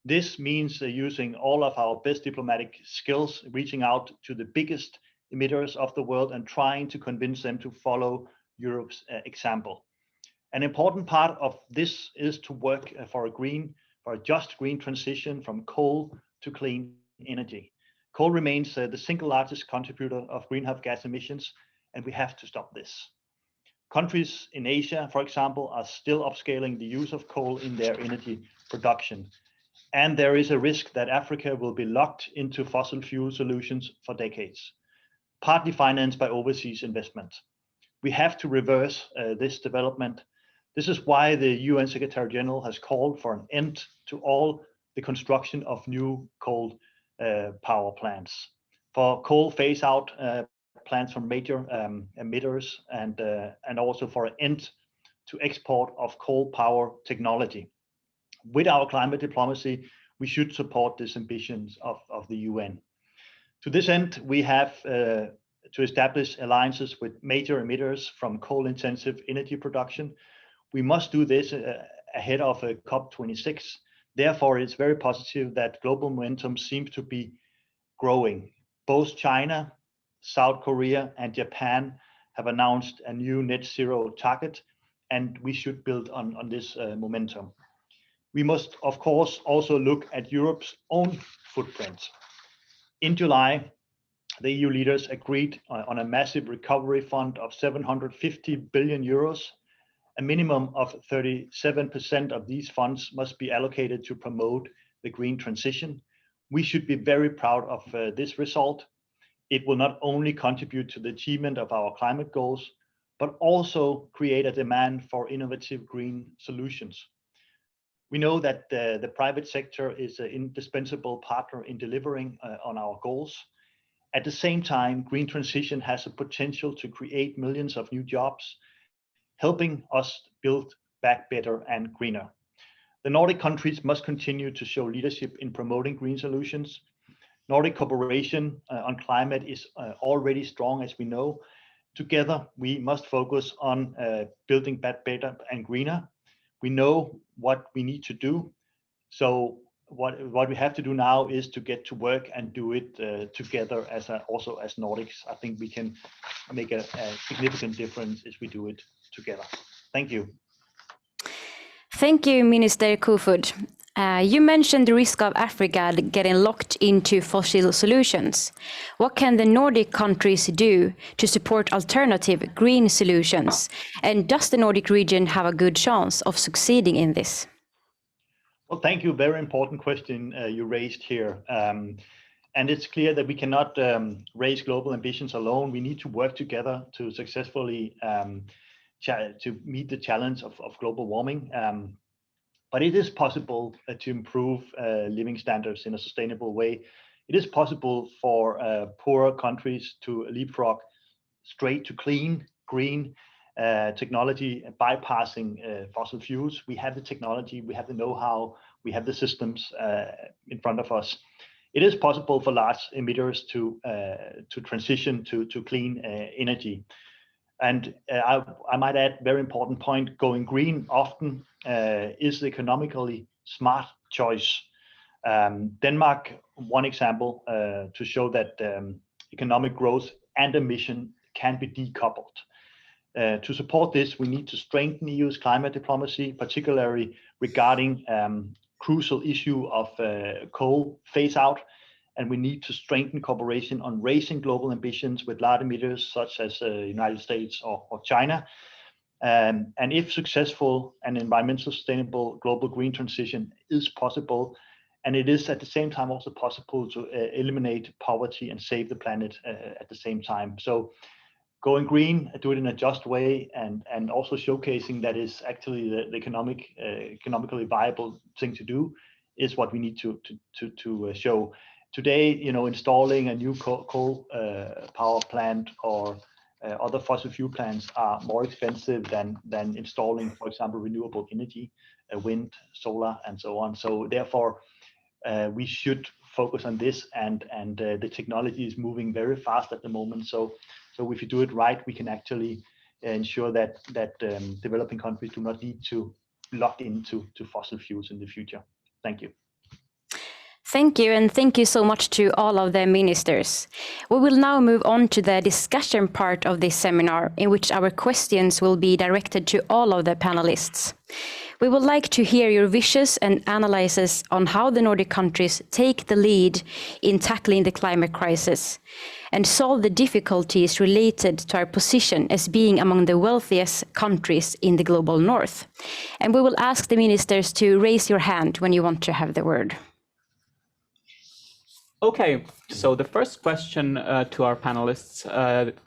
This means using all of our best diplomatic skills, reaching out to the biggest emitters of the world and trying to convince them to follow Europe's example. An important part of this is to work for a just green transition from coal to clean energy. Coal remains the single largest contributor of greenhouse gas emissions, and we have to stop this. Countries in Asia, for example, are still upscaling the use of coal in their energy production. And there is a risk that Africa will be locked into fossil fuel solutions for decades, partly financed by overseas investment. We have to reverse this development. This is why the UN Secretary General has called for an end to all the construction of new coal power plants, for coal phase-out plants from major emitters, and also for an end to export of coal power technology. With our climate diplomacy, we should support these ambitions of the UN. To this end, we have to establish alliances with major emitters from coal-intensive energy production. We must do this ahead of COP26. Therefore, it's very positive that global momentum seems to be growing. Both China, South Korea, and Japan have announced a new net zero target, and we should build on this momentum. we must, of course, also look at Europe's own footprint. In July, the EU leaders agreed on a massive recovery fund of 750 billion euros. A minimum of 37% of these funds must be allocated to promote the green transition. We should be very proud of this result. It will not only contribute to the achievement of our climate goals, but also create a demand for innovative green solutions. We know that the private sector is an indispensable partner in delivering on our goals. At the same time, green transition has a potential to create millions of new jobs, helping us build back better and greener. The Nordic countries must continue to show leadership in promoting green solutions. Nordic cooperation on climate is already strong, as we know. Together, we must focus on building back better and greener. We know what we need to do. So what we have to do now is to get to work and do it together also as Nordics. I think we can make a significant difference if we do it together. Thank you. Thank you, Minister Kofod. You mentioned the risk of Africa getting locked into fossil solutions. What can the Nordic countries do to support alternative green solutions? And does the Nordic region have a good chance of succeeding in this? Well, thank you. Very important question you raised here. And it's clear that we cannot raise global ambitions alone. We need to work together to successfully to meet the challenge of global warming. But it is possible to improve living standards in a sustainable way. It is possible for poorer countries to leapfrog straight to clean, green technology, bypassing fossil fuels. We have the technology, we have the know-how, we have the systems in front of us. It is possible for large emitters to transition to clean energy. And I might add, very important point, going green often is the economically smart choice. Denmark, one example to show that economic growth and emission can be decoupled. To support this, we need to strengthen EU's climate diplomacy, particularly regarding crucial issue of coal phase out. And we need to strengthen cooperation on raising global ambitions with large emitters such as the United States or China. And if successful, an environmental sustainable global green transition is possible, and it is at the same time also possible to eliminate poverty and save the planet at the same time. So going green, do it in a just way, and also showcasing that is actually the economically viable thing to do is what we need to show. Today, installing a new coal power plant or other fossil fuel plants are more expensive than installing, for example, renewable energy, wind, solar, and so on. So therefore, we should focus on this, and the technology is moving very fast at the moment. So if you do it right, we can actually ensure that developing countries do not need to lock into fossil fuels in the future. Thank you. Thank you, and thank you so much to all of the ministers. We will now move on to the discussion part of this seminar, in which our questions will be directed to all of the panelists. We would like to hear your wishes and analyses on how the Nordic countries take the lead in tackling the climate crisis and solve the difficulties related to our position as being among the wealthiest countries in the global north. And we will ask the ministers to raise your hand when you want to have the word. Okay, so the first question to our panelists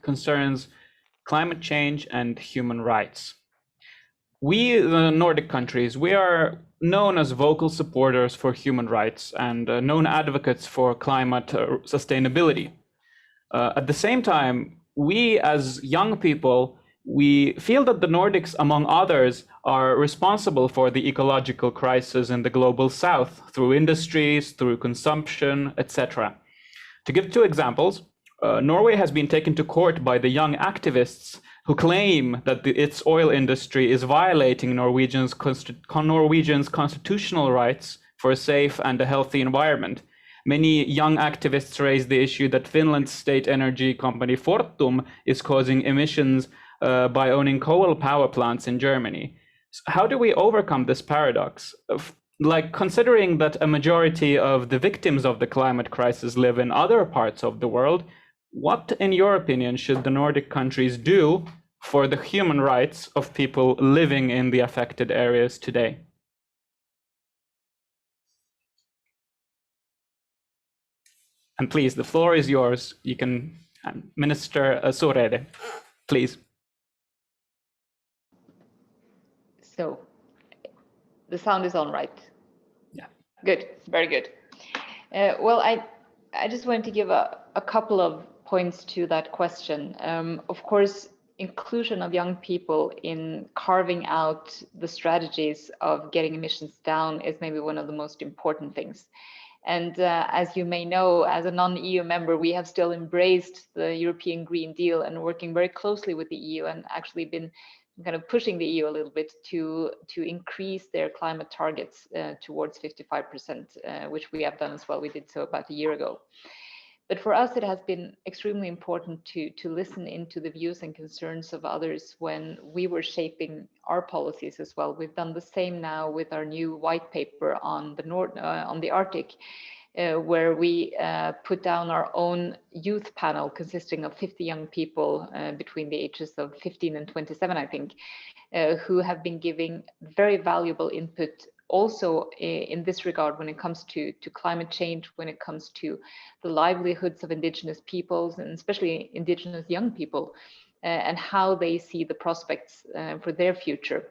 concerns climate change and human rights. We, the Nordic countries, we are known as vocal supporters for human rights and known advocates for climate sustainability. At the same time, we as young people, we feel that the Nordics, among others, are responsible for the ecological crisis in the global south through industries, through consumption, etc. To give two examples, Norway has been taken to court by the young activists who claim that its oil industry is violating Norwegians' constitutional rights for a safe and a healthy environment. Many young activists raise the issue that Finland's state energy company Fortum is causing emissions by owning coal power plants in Germany. So how do we overcome this paradox? like, considering that a majority of the victims of the climate crisis live in other parts of the world, what, in your opinion, should the Nordic countries do for the human rights of people living in the affected areas today? And please, the floor is yours. You can, Minister Søreide, please. So, the sound is on, right? Yeah. Good, very good. Well, I just wanted to give a couple of points to that question. Of course, inclusion of young people in carving out the strategies of getting emissions down is maybe one of the most important things. And as you may know, as a non-EU member, we have still embraced the European Green Deal and working very closely with the EU, and actually been kind of pushing the EU a little bit to increase their climate targets towards 55%, which we have done as well. We did so about a year ago. But for us, it has been extremely important to listen into the views and concerns of others when we were shaping our policies as well. We've done the same now with our new white paper on the Arctic, where we put down our own youth panel consisting of 50 young people between the ages of 15 and 27, I think, who have been giving very valuable input also in this regard when it comes to climate change, when it comes to the livelihoods of indigenous peoples, and especially indigenous young people, and how they see the prospects for their future.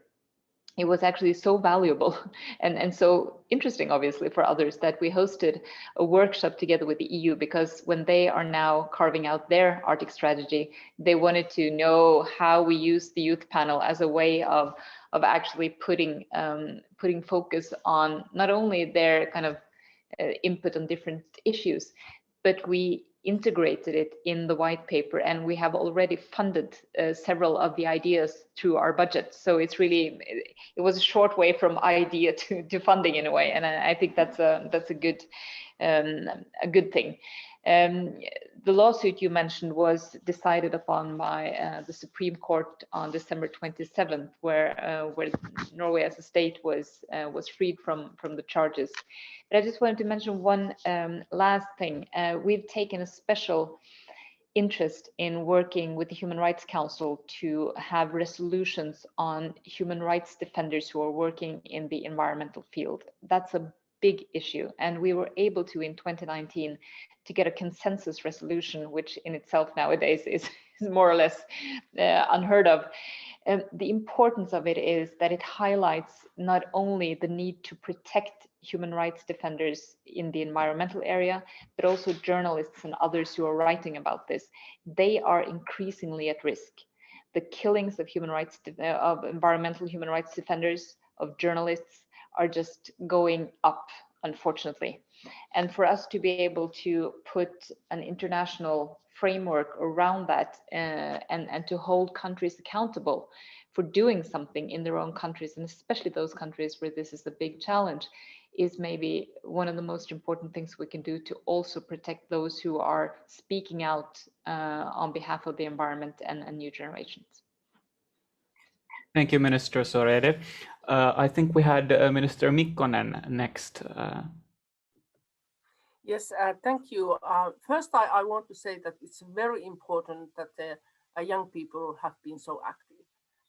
It was actually so valuable and so interesting, obviously, for others that we hosted a workshop together with the EU, because when they are now carving out their Arctic strategy, they wanted to know how we use the youth panel as a way of actually putting focus on not only their kind of input on different issues, but we integrated it in the white paper, and we have already funded several of the ideas through our budget. So it's really, it was a short way from idea to funding in a way, and I think that's a good thing. The lawsuit you mentioned was decided upon by the Supreme Court on December 27th, where Norway as a state was freed from the charges. But I just wanted to mention one last thing. We've taken a special interest in working with the Human Rights Council to have resolutions on human rights defenders who are working in the environmental field. That's a big issue, and we were able to, in 2019, to get a consensus resolution, which in itself nowadays is more or less unheard of. The importance of it is that it highlights not only the need to protect human rights defenders in the environmental area, but also journalists and others who are writing about this. They are increasingly at risk. The killings of environmental human rights defenders, of journalists, are just going up, unfortunately. And for us to be able to put an international framework around that and to hold countries accountable for doing something in their own countries, and especially those countries where this is a big challenge, is maybe one of the most important things we can do to also protect those who are speaking out on behalf of the environment and new generations. Thank you, Minister Søreide. I think we had Minister Mikkonen next. Yes, thank you. First, I want to say that it's very important that young people have been so active.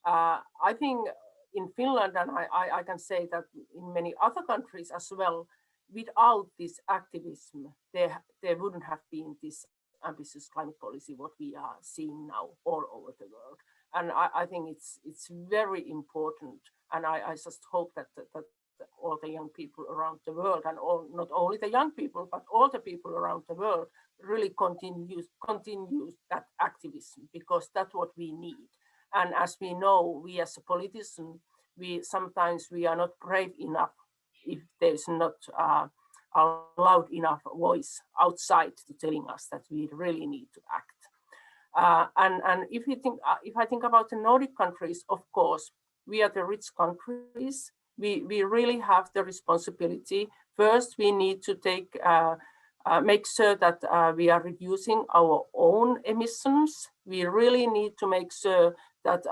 I think in Finland, and I can say that in many other countries as well, without this activism, there wouldn't have been this ambitious climate policy, what we are seeing now all over the world. And I think it's very important, and I just hope that all the young people around the world, and not only the young people, but all the people around the world, really continues that activism, because that's what we need. And as we know, we as a politician, sometimes we are not brave enough if there's not a loud enough voice outside to telling us that we really need to act. And if I think about the Nordic countries, of course, we are the rich countries. We really have the responsibility. First, we need to make sure that we are reducing our own emissions. We really need to make sure that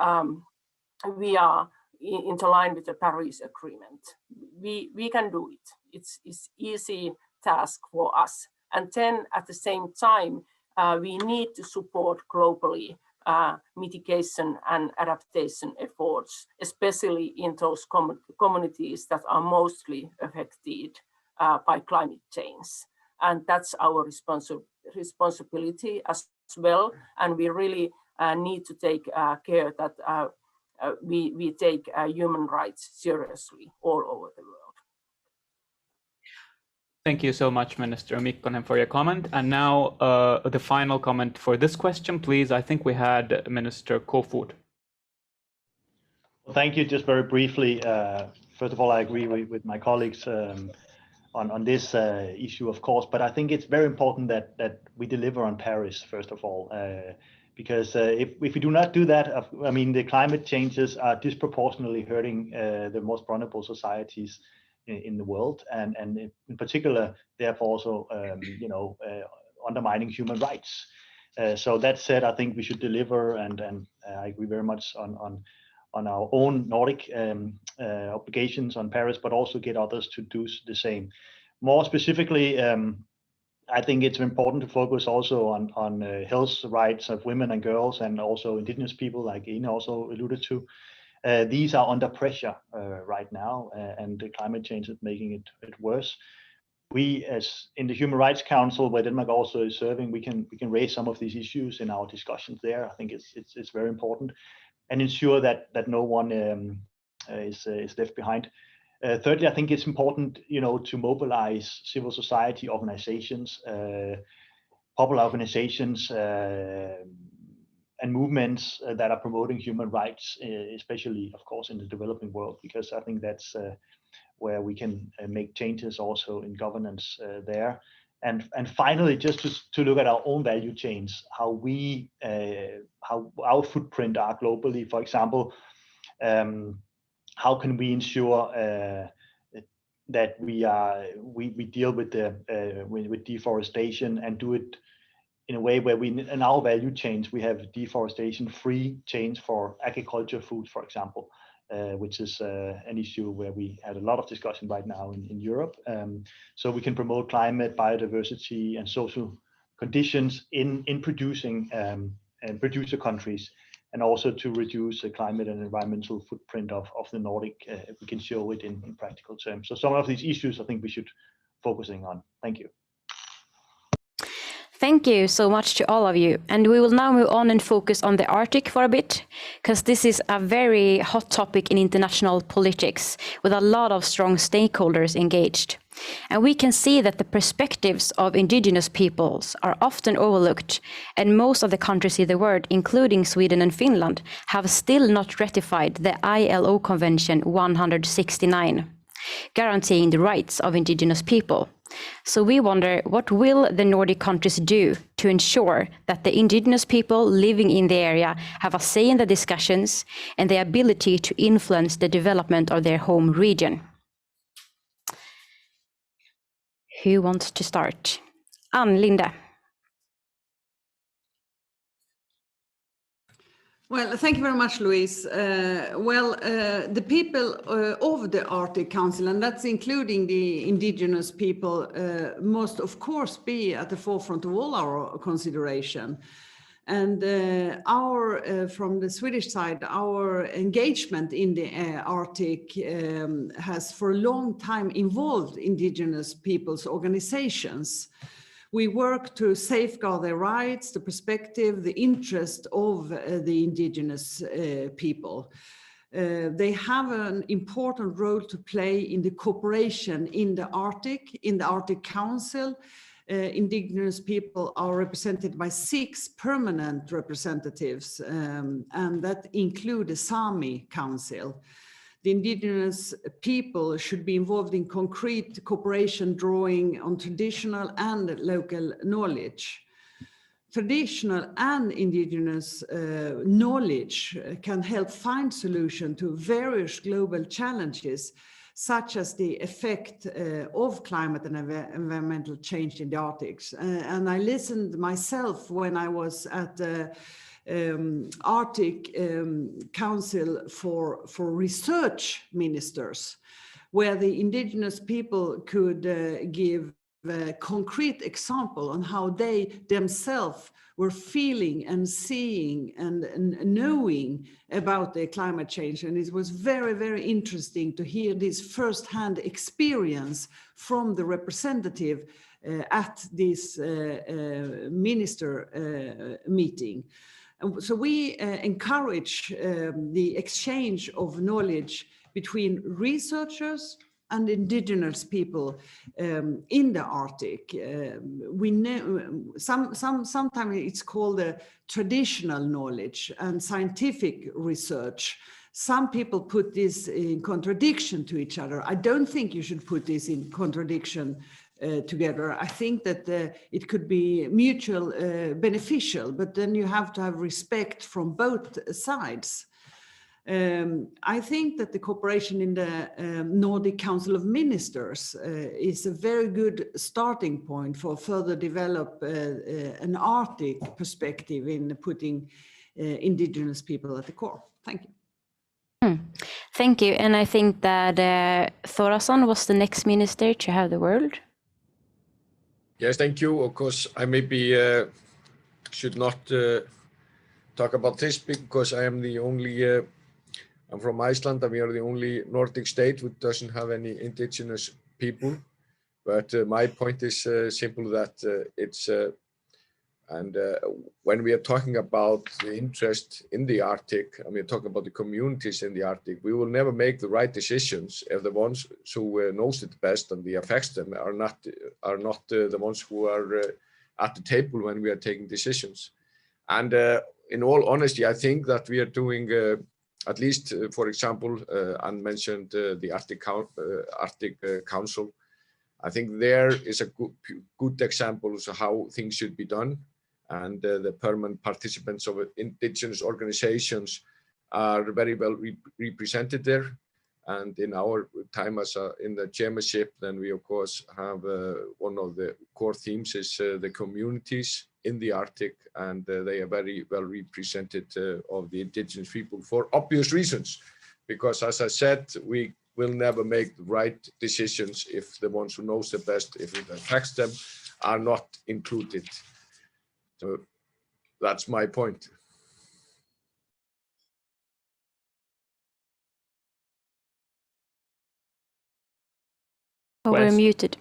we are into line with the Paris Agreement. We can do it. It's easy task for us. And then at the same time, we need to support globally mitigation and adaptation efforts, especially in those communities that are mostly affected by climate change. And that's our responsibility as well. And we really need to take care that we take human rights seriously all over the world. Thank you so much, Minister Mikkonen, for your comment. And now the final comment for this question, please. I think we had Minister Kofod. Well, thank you. Just very briefly, first of all, I agree with my colleagues on this issue, of course, but I think it's very important that we deliver on Paris, first of all, because if we do not do that, I mean, the climate changes are disproportionately hurting the most vulnerable societies in the world, and in particular, therefore also, undermining human rights. So that said, I think we should deliver, and I agree very much on our own Nordic obligations on Paris, but also get others to do the same. More specifically, I think it's important to focus also on health rights of women and girls, and also indigenous people, like Ine also alluded to. These are under pressure right now, and the climate change is making it worse. We, as in the Human Rights Council, where Denmark also is serving, we can raise some of these issues in our discussions there. I think it's very important, and ensure that no one is left behind. Thirdly, I think it's important, to mobilize civil society organizations, popular organizations, and movements that are promoting human rights, especially, of course, in the developing world, because I think that's where we can make changes also in governance there. And finally, just to look at our own value chains, how our footprint are globally. For example, how can we ensure that we deal with deforestation, and do it in a way where in our value chains, we have deforestation-free chains for agriculture, food, for example, which is an issue where we had a lot of discussion right now in Europe. So we can promote climate, biodiversity, and social conditions in producing and producer countries, and also to reduce the climate and environmental footprint of the Nordic, if we can show it in practical terms. So some of these issues I think we should focusing on. Thank you. Thank you so much to all of you. And we will now move on and focus on the Arctic for a bit, because this is a very hot topic in international politics, with a lot of strong stakeholders engaged. And we can see that the perspectives of indigenous peoples are often overlooked, and most of the countries in the world, including Sweden and Finland, have still not ratified the ILO Convention 169, guaranteeing the rights of indigenous people. So we wonder, what will the Nordic countries do to ensure that the indigenous people living in the area have a say in the discussions and the ability to influence the development of their home region? Who wants to start? Ann Linde. Well, thank you very much, Louise. The people of the Arctic Council, and that's including the indigenous people, must of course be at the forefront of all our consideration. And from the Swedish side, our engagement in the Arctic has for a long time involved indigenous people's organizations. We work to safeguard their rights, the perspective, the interest of the indigenous people. They have an important role to play in the cooperation in the Arctic Council. Indigenous people are represented by 6 permanent representatives, and that include the Sami Council. The indigenous people should be involved in concrete cooperation, drawing on traditional and local knowledge. Traditional and indigenous knowledge can help find solutions to various global challenges, such as the effect of climate and environmental change in the Arctic. And I listened myself when I was at the Arctic Council for Research Ministers, where the indigenous people could give a concrete example on how they themselves were feeling and seeing and knowing about the climate change. And it was very, very interesting to hear this first-hand experience from the representative at this minister meeting. And so we encourage the exchange of knowledge between researchers and indigenous people in the Arctic. We know sometimes it's called a traditional knowledge and scientific research. Some people put this in contradiction to each other. I don't think you should put this in contradiction together. I think that it could be mutual beneficial, but then you have to have respect from both sides. I think that the cooperation in the Nordic Council of Ministers is a very good starting point for further develop an Arctic perspective in putting indigenous people at the core. Thank you. Thank you. And I think that Þórðarson was the next minister to have the word. Yes, thank you. Of course, I maybe should not talk about this because I am the only I'm from Iceland, and we are the only Nordic state which doesn't have any indigenous people. But my point is simple that when we are talking about the interest in the Arctic, and we're talking about the communities in the Arctic, we will never make the right decisions if the ones who knows it best and the affects them are not the ones who are at the table when we are taking decisions. And in all honesty, I think that we are doing at least, for example, Ann mentioned the Arctic Council. I think there is a good example of how things should be done, and the permanent participants of indigenous organizations are very well represented there. And in our time as in the chairmanship, then we of course have one of the core themes is the communities in the Arctic, and they are very well represented of the indigenous people for obvious reasons, because as I said, we will never make the right decisions if the ones who knows the best, if it affects them, are not included. So that's my point. Oh, we're muted.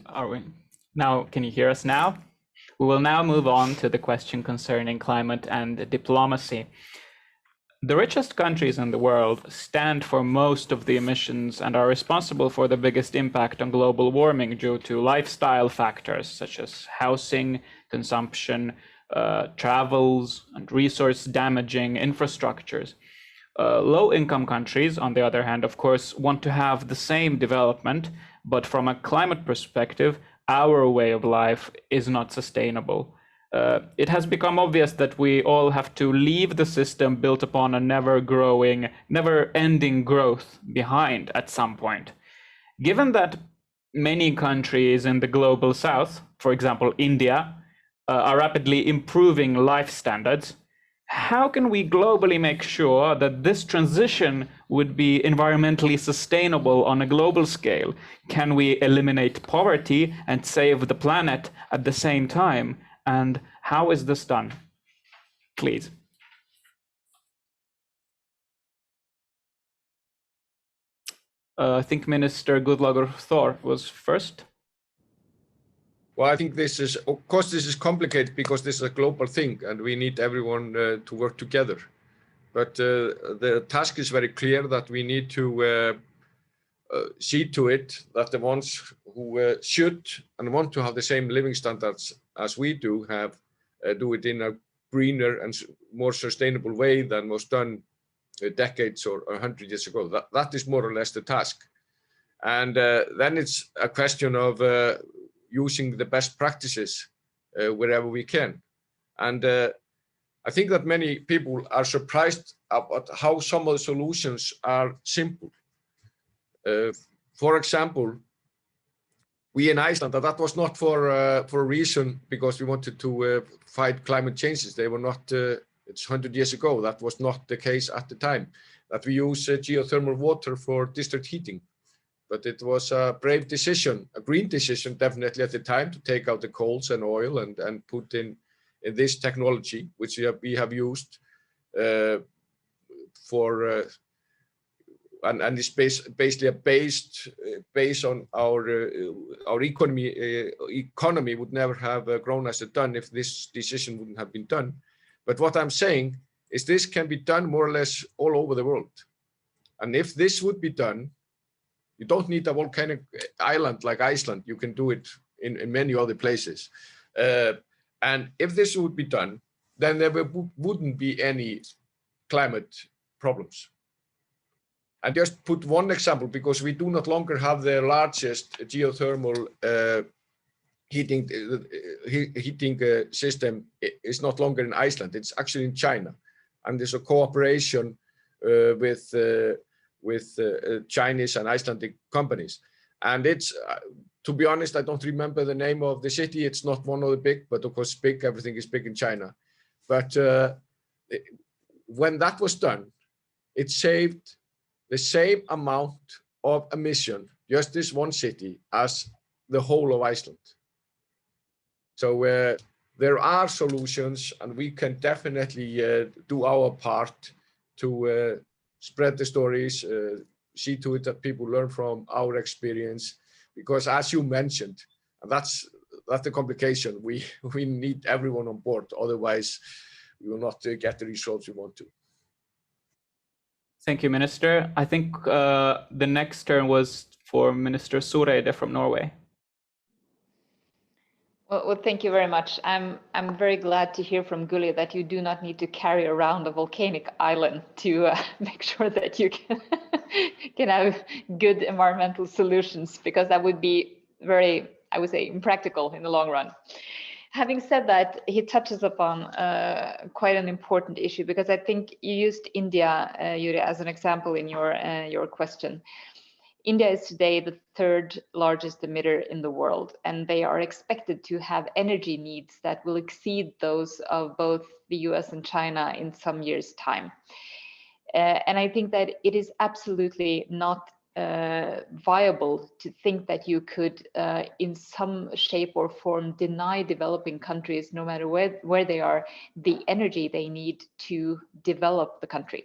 Are we? Now, can you hear us now? We will now move on to the question concerning climate and diplomacy. The richest countries in the world stand for most of the emissions and are responsible for the biggest impact on global warming due to lifestyle factors such as housing, consumption, travels, and resource-damaging infrastructures. Low-income countries, on the other hand, of course, want to have the same development, but from a climate perspective, our way of life is not sustainable. It has become obvious that we all have to leave the system built upon a never-growing, never-ending growth behind at some point. Given that many countries in the global south, for example, India, are rapidly improving life standards, how can we globally make sure that this transition would be environmentally sustainable on a global scale? Can we eliminate poverty and save the planet at the same time? And how is this done? Please. I think Minister Guðlaugur Þór was first. Well, I think this is, of course, this is complicated because this is a global thing and we need everyone to work together. But the task is very clear that we need to see to it that the ones who should and want to have the same living standards as we do do it in a greener and more sustainable way than was done decades or 100 years ago. That is more or less the task. And then it's a question of using the best practices wherever we can. And I think that many people are surprised about how some of the solutions are simple. For example, we in Iceland, that was not for a reason because we wanted to fight climate changes. They were not It's 100 years ago. That was not the case at the time. That we use geothermal water for district heating. But it was a brave decision, a green decision definitely at the time, to take out the coals and oil and put in this technology, which we have used for and is basically based on our economy would never have grown as it done if this decision wouldn't have been done. But what I'm saying is this can be done more or less all over the world. And if this would be done, you don't need a volcanic island like Iceland. You can do it in many other places. And if this would be done, then there wouldn't be any climate problems. And just put one example, because we do not longer have the largest geothermal heating system. It's not longer in Iceland. It's actually in China, and there's a cooperation with Chinese and Icelandic companies. And it's, to be honest, I don't remember the name of the city. It's not one of the big, but of course big. Everything is big in China. But when that was done, it saved the same amount of emission, just this one city, as the whole of Iceland. So there are solutions, and we can definitely do our part to spread the stories, see to it that people learn from our experience. Because as you mentioned, and that's the complication, we need everyone on board, otherwise we will not get the results we want to. Thank you, Minister. I think the next turn was for Minister Søreide from Norway. Well, thank you very much. I'm very glad to hear from Gulli that you do not need to carry around a volcanic island to make sure that you can have good environmental solutions, because that would be very, I would say, impractical in the long run. Having said that, he touches upon quite an important issue, because I think you used India, Yuri, as an example in your question. India is today the third largest emitter in the world, and they are expected to have energy needs that will exceed those of both the US and China in some years' time. And I think that it is absolutely not viable to think that you could in some shape or form deny developing countries, no matter where they are, the energy they need to develop the country.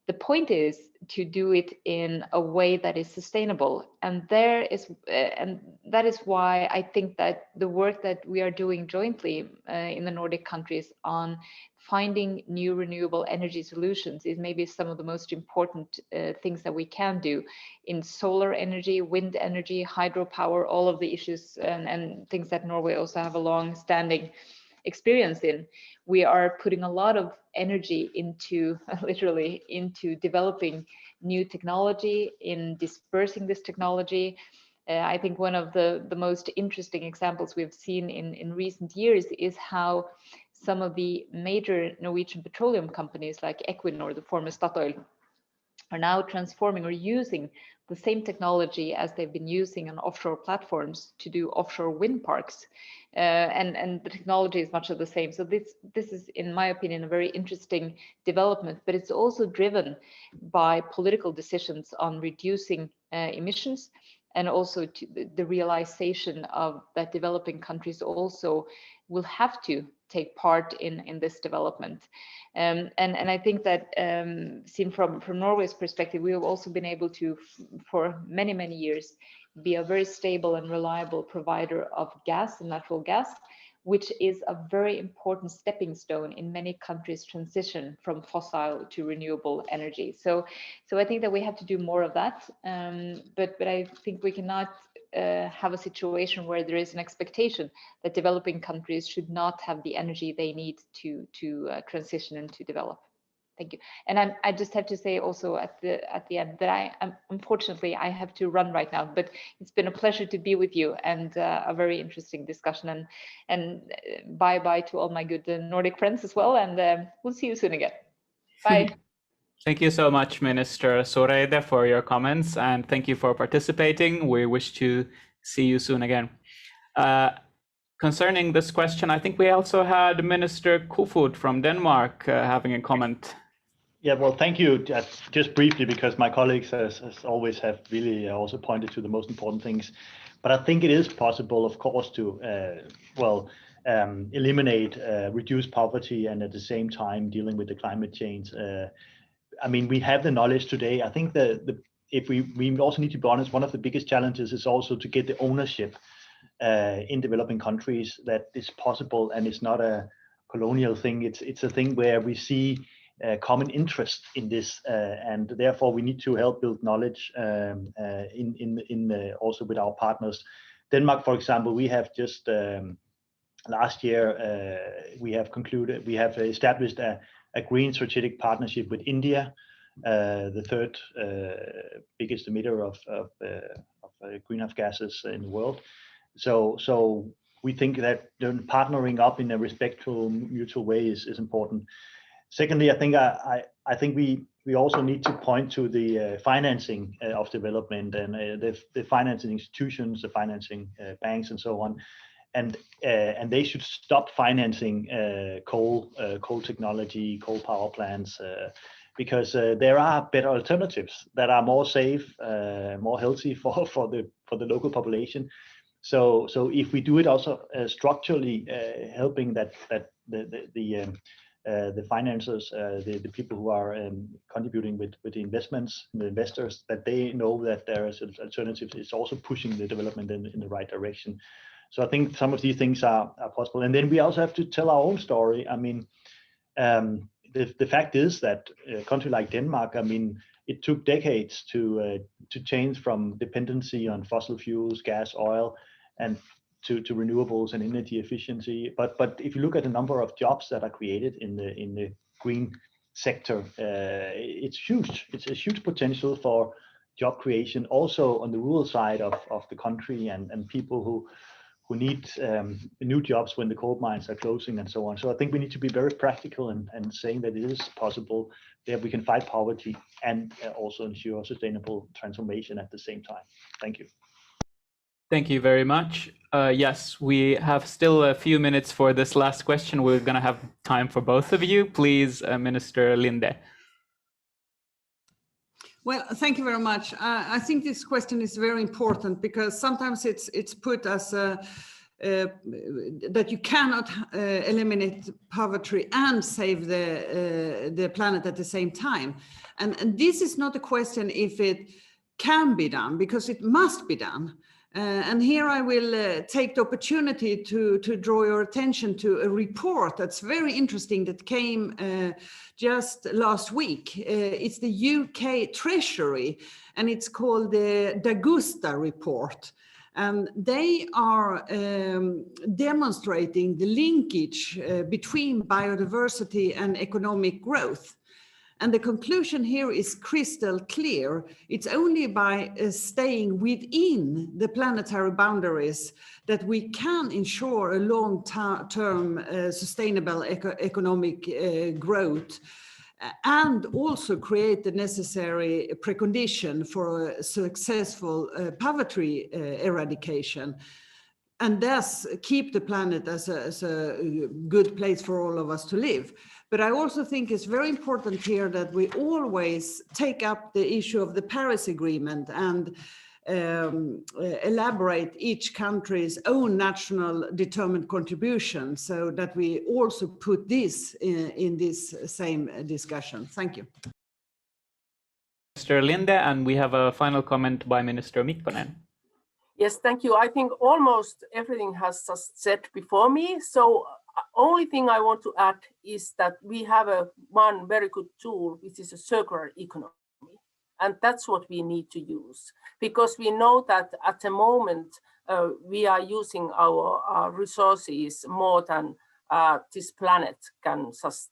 The point is to do it in a way that is sustainable, and that is why I think that the work that we are doing jointly in the Nordic countries on finding new renewable energy solutions is maybe some of the most important things that we can do in solar energy, wind energy, hydropower, all of the issues and things that Norway also have a long-standing experience in. We are putting a lot of energy into, literally, into developing new technology, in dispersing this technology. I think one of the most interesting examples we've seen in recent years is how some of the major Norwegian petroleum companies like Equinor, the former Statoil, are now transforming or using the same technology as they've been using on offshore platforms to do offshore wind parks. And the technology is much of the same. So this is, in my opinion, a very interesting development, but it's also driven by political decisions on reducing emissions, and also to the realization of that developing countries also will have to take part in this development. And I think that seen from Norway's perspective, we have also been able to, for many years, be a very stable and reliable provider of gas and natural gas, which is a very important stepping stone in many countries' transition from fossil to renewable energy. So I think that we have to do more of that, but I think we cannot have a situation where there is an expectation that developing countries should not have the energy they need to transition and to develop. Thank you. And I just have to say also at the end that unfortunately I have to run right now, but it's been a pleasure to be with you, and a very interesting discussion, and bye to all my good Nordic friends as well, and we'll see you soon again. Bye. Thank you so much, Minister Søreide, for your comments, and thank you for participating. We wish to see you soon again. concerning this question, I think we also had Minister Kofod from Denmark having a comment. Yeah, well, thank you. Just briefly, because my colleagues, as always, have really also pointed to the most important things. But I think it is possible, of course, to eliminate, reduce poverty, and at the same time dealing with the climate change. I mean, we have the knowledge today. I think if we also need to be honest, one of the biggest challenges is also to get the ownership in developing countries that is possible, and it's not a colonial thing. It's a thing where we see common interest in this, and therefore we need to help build knowledge also with our partners. Denmark, for example, we have just last year we have established a green strategic partnership with India, the third biggest emitter of greenhouse gases in the world. So we think that partnering up in a respectful, mutual way is important. Secondly, I think we also need to point to the financing of development and the financing institutions, the financing banks, and so on, and they should stop financing coal technology, coal power plants, because there are better alternatives that are more safe, more healthy for the local population. So if we do it also structurally, helping that the financiers, the people who are contributing with the investments, the investors, that they know that there is alternatives, it's also pushing the development in the right direction. So I think some of these things are possible. And then we also have to tell our own story. I mean, the fact is that a country like Denmark, I mean, it took decades to change from dependency on fossil fuels, gas, oil, and to renewables and energy efficiency. But if you look at the number of jobs that are created in the green sector, it's huge. It's a huge potential for job creation, also on the rural side of the country, and people who need new jobs when the coal mines are closing and so on. So I think we need to be very practical and saying that it is possible that we can fight poverty and also ensure sustainable transformation at the same time. Thank you. Thank you very much. Yes, we have still a few minutes for this last question. We're going to have time for both of you. Please, Minister Linde. Well, thank you very much. I think this question is very important because sometimes it's put as that you cannot eliminate poverty and save the planet at the same time. And this is not a question if it can be done, because it must be done. And here I will take the opportunity to draw your attention to a report that's very interesting that came just last week. It's the UK Treasury, and it's called the Augusta Report. And they are demonstrating the linkage between biodiversity and economic growth. And the conclusion here is crystal clear. It's only by staying within the planetary boundaries that we can ensure a long-term sustainable economic growth, and also create the necessary precondition for a successful poverty eradication, and thus keep the planet as a good place for all of us to live. But I also think it's very important here that we always take up the issue of the Paris Agreement and elaborate each country's own national determined contribution, so that we also put this in this same discussion. Thank you. Mr. Linde, and we have a final comment by Minister Mikkonen. Yes, thank you. I think almost everything has just said before me. So only thing I want to add is that we have one very good tool, which is a circular economy. And that's what we need to use, because we know that at the moment we are using our resources more than this planet can just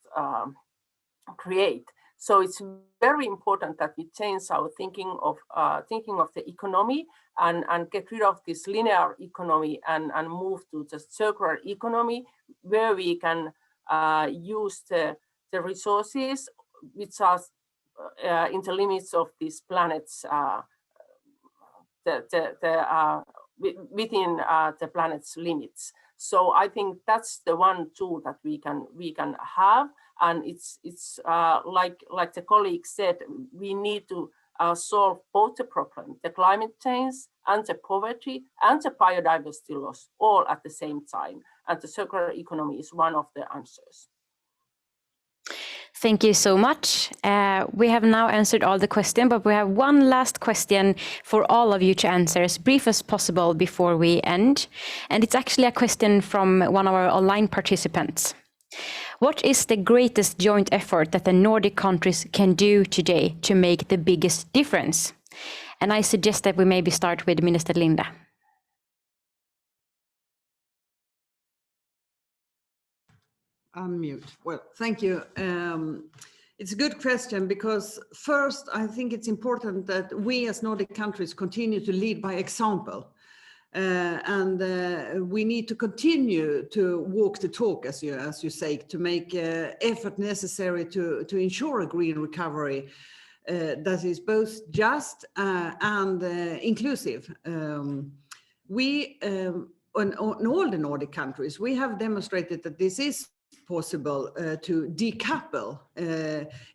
create. So it's very important that we change our thinking of the economy and get rid of this linear economy and move to the circular economy, where we can use the resources which are in the limits of this planet's within the planet's limits. So I think that's the one tool that we can have, and it's like the colleague said, we need to solve both the problem, the climate change and the poverty and the biodiversity loss, all at the same time. And the circular economy is one of the answers. Thank you so much. We have now answered all the questions, but we have one last question for all of you to answer as brief as possible before we end. And it's actually a question from one of our online participants. What is the greatest joint effort that the Nordic countries can do today to make the biggest difference? And I suggest that we maybe start with Minister Linde. Unmute. Well, thank you. It's a good question because first, I think it's important that we as Nordic countries continue to lead by example. We need to continue to walk the talk, as you say, to make effort necessary to ensure a green recovery that is both just and inclusive. We, on all the Nordic countries, we have demonstrated that this is possible to decouple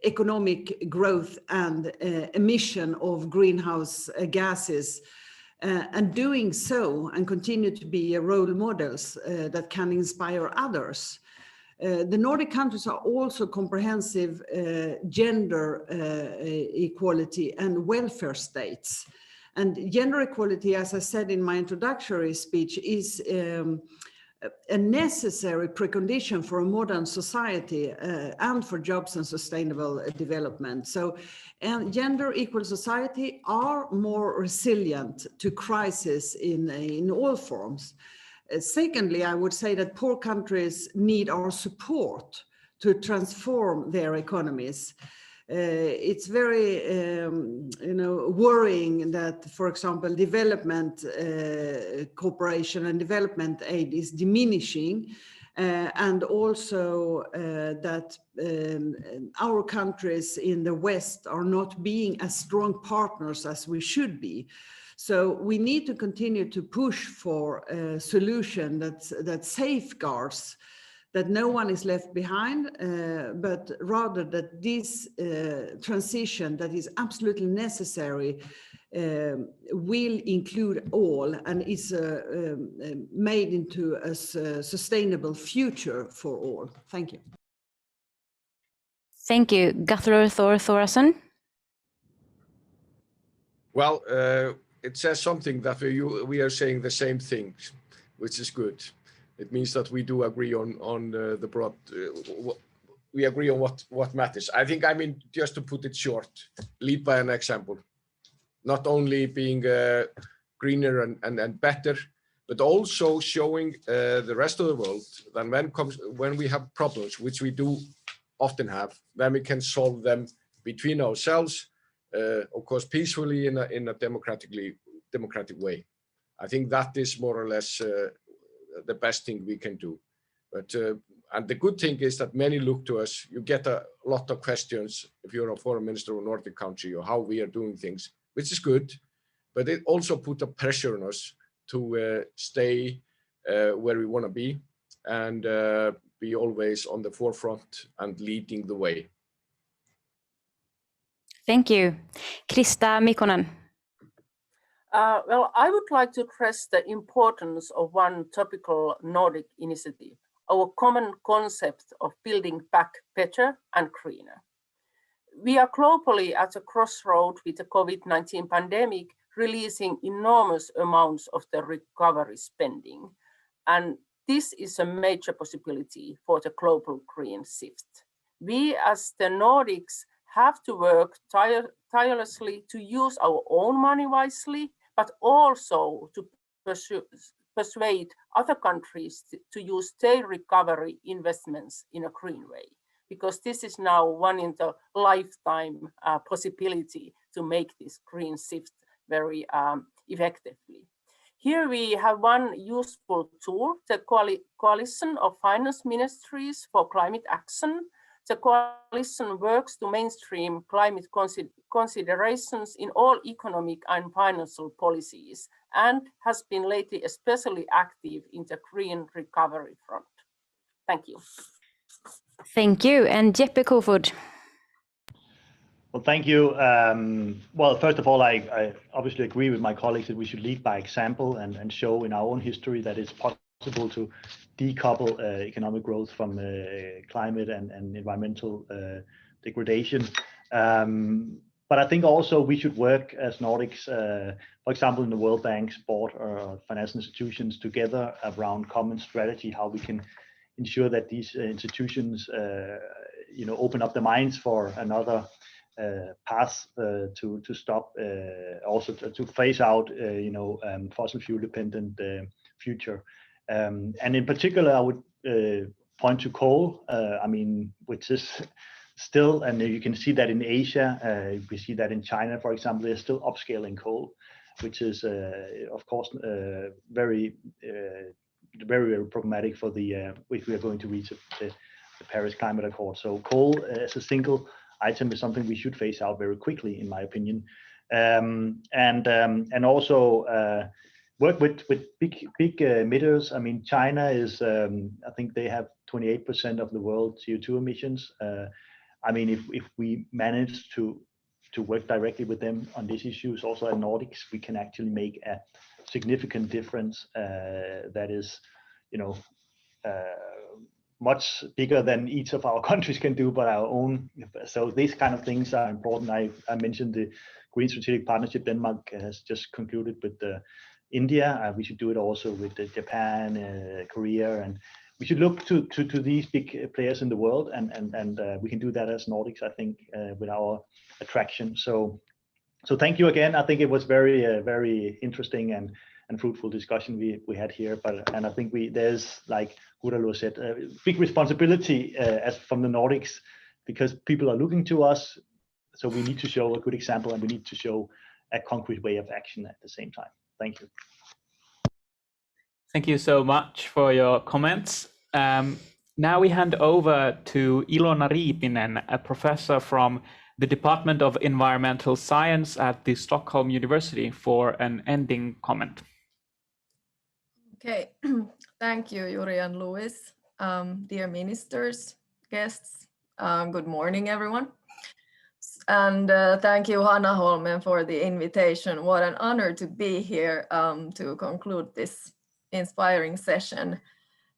economic growth and emission of greenhouse gases, and doing so and continue to be role models that can inspire others. The Nordic countries are also comprehensive gender equality and welfare states. And gender equality, as I said in my introductory speech, is a necessary precondition for a modern society and for jobs and sustainable development. So gender equal society are more resilient to crisis in all forms. Secondly, I would say that poor countries need our support to transform their economies. It's very, worrying that, for example, development cooperation and development aid is diminishing, and also that our countries in the West are not being as strong partners as we should be. So we need to continue to push for a solution that safeguards that no one is left behind, but rather that this transition that is absolutely necessary will include all and is made into a sustainable future for all. Thank you. Thank you. Guðlaugur Þór Þórðarson. Well, it says something that we are saying the same things, which is good. It means that we do agree on the broad, we agree on what matters. I think, just to put it short, lead by an example. Not only being greener and better, but also showing the rest of the world that when we have problems, which we do often have, then we can solve them between ourselves, of course, peacefully in a democratic way. I think that is more or less the best thing we can do. But and the good thing is that many look to us. You get a lot of questions if you're a foreign minister of a Nordic country or how we are doing things, which is good, but it also put a pressure on us to stay where we want to be and be always on the forefront and leading the way. Thank you. Krista Mikkonen. Well, I would like to stress the importance of one topical Nordic initiative, our common concept of building back better and greener. We are globally at a crossroad with the COVID-19 pandemic, releasing enormous amounts of the recovery spending. And this is a major possibility for the global green shift. We as the Nordics have to work tirelessly to use our own money wisely, but also to persuade other countries to use their recovery investments in a green way, because this is now one in the lifetime possibility to make this green shift very effectively. Here we have one useful tool, the Coalition of Finance Ministries for Climate Action. The coalition works to mainstream climate considerations in all economic and financial policies and has been lately especially active in the green recovery front. Thank you. Thank you. And Jeppe Kofod. Well, thank you. Well, first of all, I obviously agree with my colleagues that we should lead by example and show in our own history that it's possible to decouple economic growth from climate and environmental degradation. But I think also we should work as Nordics, for example, in the World Bank's board or financial institutions together around common strategy, how we can ensure that these institutions open up the minds for another path to stop, also to phase out, fossil fuel dependent future. And in particular, I would point to coal, which is still, and you can see that in Asia, we see that in China, for example, they're still upscaling coal, which is, of course, very problematic for the if we are going to reach the Paris Climate Accord. So coal as a single item is something we should phase out very quickly, in my opinion, and also work with big emitters. I mean, China is, I think they have 28% of the world CO2 emissions. I mean, if we manage to work directly with them on these issues, also at Nordics, we can actually make a significant difference that is, much bigger than each of our countries can do, but our own. So these kind of things are important. I mentioned the Green Strategic Partnership Denmark has just concluded with India. We should do it also with Japan, Korea, and we should look to these big players in the world, and we can do that as Nordics, I think, with our attraction. So thank you again. I think it was very interesting and fruitful discussion we had here. And I think there's, like Guðlaugur said, a big responsibility as from the Nordics, because people are looking to us. So we need to show a good example, and we need to show a concrete way of action at the same time. Thank you. Thank you so much for your comments. Now we hand over to Ilona Riipinen, a professor from the Department of Environmental Science at the Stockholm University, for an ending comment. Okay, thank you, Juri and Louis. Dear ministers, guests, good morning, everyone. And thank you, Hanna Holmen, for the invitation. What an honor to be here to conclude this inspiring session.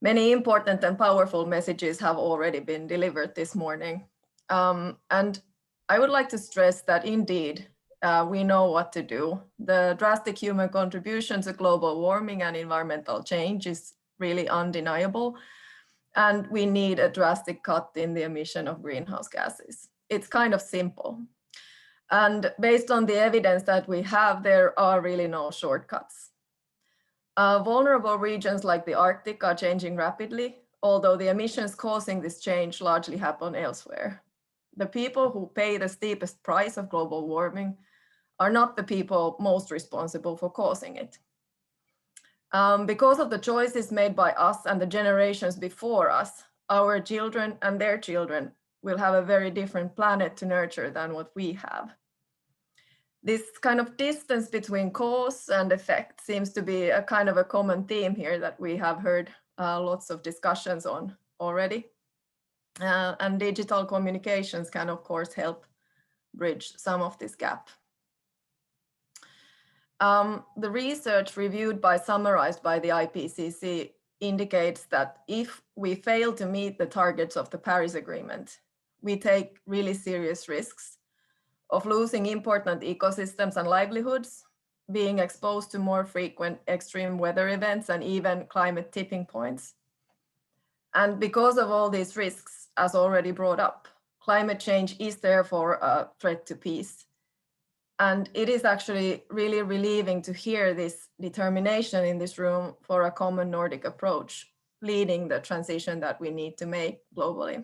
Many important and powerful messages have already been delivered this morning. And I would like to stress that indeed, we know what to do. The drastic human contribution to global warming and environmental change is really undeniable. And we need a drastic cut in the emission of greenhouse gases. It's kind of simple. And based on the evidence that we have, there are really no shortcuts. Vulnerable regions like the Arctic are changing rapidly, although the emissions causing this change largely happen elsewhere. The people who pay the steepest price of global warming are not the people most responsible for causing it. Because of the choices made by us and the generations before us, our children and their children will have a very different planet to nurture than what we have. This kind of distance between cause and effect seems to be a kind of a common theme here that we have heard lots of discussions on already. And digital communications can, of course, help bridge some of this gap. The research reviewed summarized by the IPCC indicates that if we fail to meet the targets of the Paris Agreement, we take really serious risks of losing important ecosystems and livelihoods, being exposed to more frequent extreme weather events and even climate tipping points. And because of all these risks, as already brought up, climate change is therefore a threat to peace. And it is actually really relieving to hear this determination in this room for a common Nordic approach, leading the transition that we need to make globally.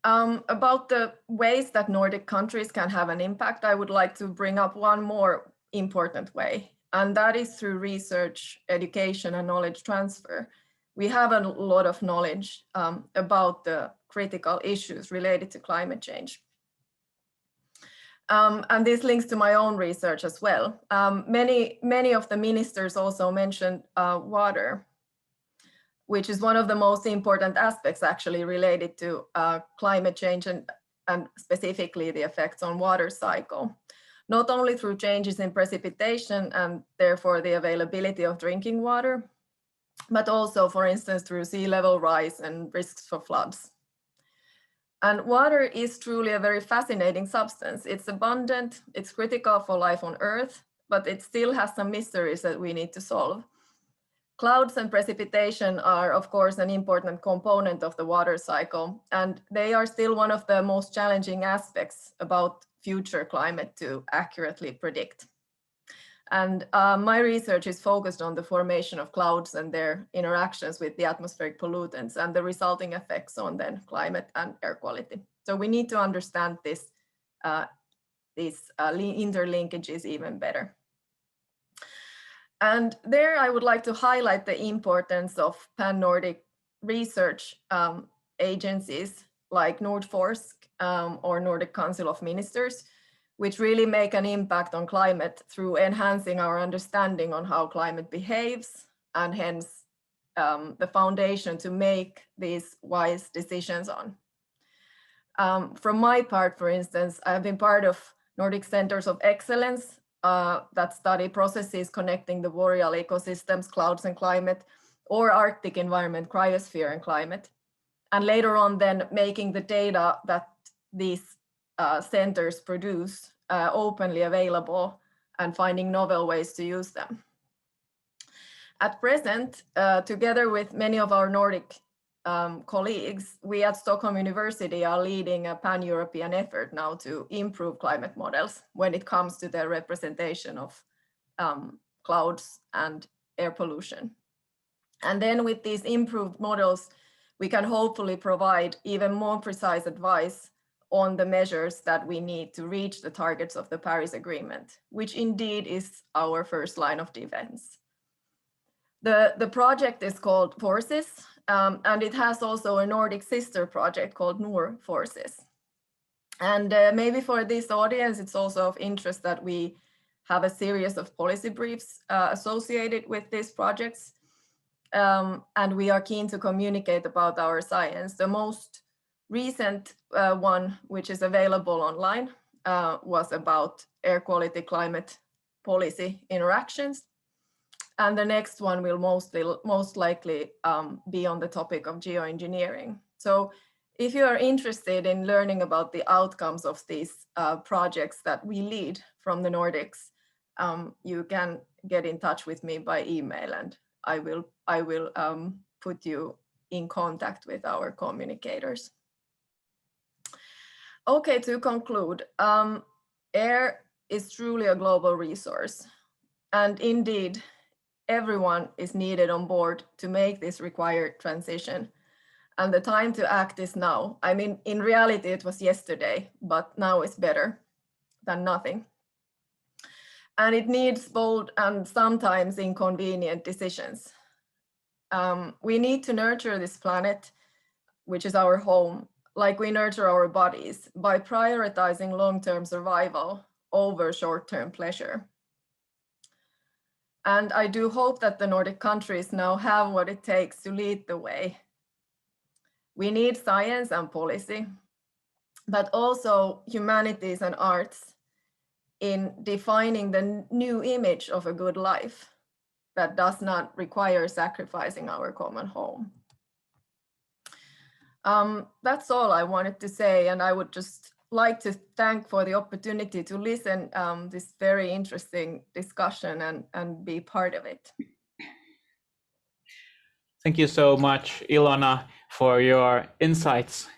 About the ways that Nordic countries can have an impact, I would like to bring up one more important way, and that is through research, education, and knowledge transfer, we have a lot of knowledge about the critical issues related to climate change. And this links to my own research as well. Many of the ministers also mentioned water, which is one of the most important aspects actually related to climate change and specifically the effects on water cycle, not only through changes in precipitation and therefore the availability of drinking water, but also, for instance, through sea level rise and risks for floods. And water is truly a very fascinating substance. It's abundant, it's critical for life on Earth, but it still has some mysteries that we need to solve. Clouds and precipitation are, of course, an important component of the water cycle, and they are still one of the most challenging aspects about future climate to accurately predict. And my research is focused on the formation of clouds and their interactions with the atmospheric pollutants and the resulting effects on then climate and air quality. So we need to understand these interlinkages even better. And there I would like to highlight the importance of pan-Nordic research agencies like Nordforsk or Nordic Council of Ministers, which really make an impact on climate through enhancing our understanding on how climate behaves, and hence the foundation to make these wise decisions on. From my part, for instance, I have been part of Nordic Centers of Excellence that study processes connecting the boreal ecosystems, clouds and climate, or Arctic environment, cryosphere and climate. And later on then making the data that these centers produce openly available and finding novel ways to use them. At present, together with many of our Nordic colleagues, we at Stockholm University are leading a pan-European effort now to improve climate models when it comes to the representation of clouds and air pollution. And then with these improved models, we can hopefully provide even more precise advice on the measures that we need to reach the targets of the Paris Agreement, which indeed is our first line of defense. The project is called Forces, and it has also a Nordic sister project called NOR Forces. And maybe for this audience, it's also of interest that we have a series of policy briefs associated with these projects. And we are keen to communicate about our science. The most recent one, which is available online, was about air quality climate policy interactions. And the next one will most likely be on the topic of geoengineering. So if you are interested in learning about the outcomes of these projects that we lead from the Nordics, you can get in touch with me by email, and I will put you in contact with our communicators. Okay, to conclude, air is truly a global resource, and indeed, everyone is needed on board to make this required transition. And the time to act is now. I mean, in reality, it was yesterday, but now it's better than nothing. And it needs bold and sometimes inconvenient decisions. We need to nurture this planet, which is our home, like we nurture our bodies, by prioritizing long-term survival over short-term pleasure. And I do hope that the Nordic countries now have what it takes to lead the way. We need science and policy, but also humanities and arts in defining the new image of a good life that does not require sacrificing our common home. That's all I wanted to say, and I would just like to thank for the opportunity to listen this very interesting discussion and be part of it. Thank you so much, Ilona, for your insights.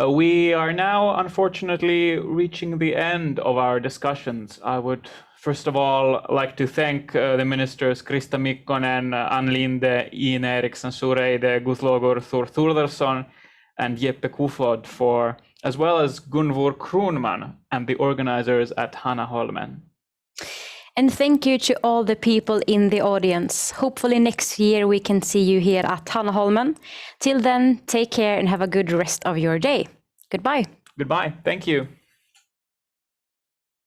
We are now, unfortunately, reaching the end of our discussions. I would first of all like to thank the ministers Krista Mikkonen, Ann Linde, Ine Eriksen Søreide, Guðlaugur Þór Þórðarson, and Jeppe Kofod, as well as Gunvor Kronman and the organizers at Hanalys. And thank you to all the people in the audience. Hopefully next year we can see you here at Hanaholmen. Till then, take care and have a good rest of your day. Goodbye. Goodbye. Thank you.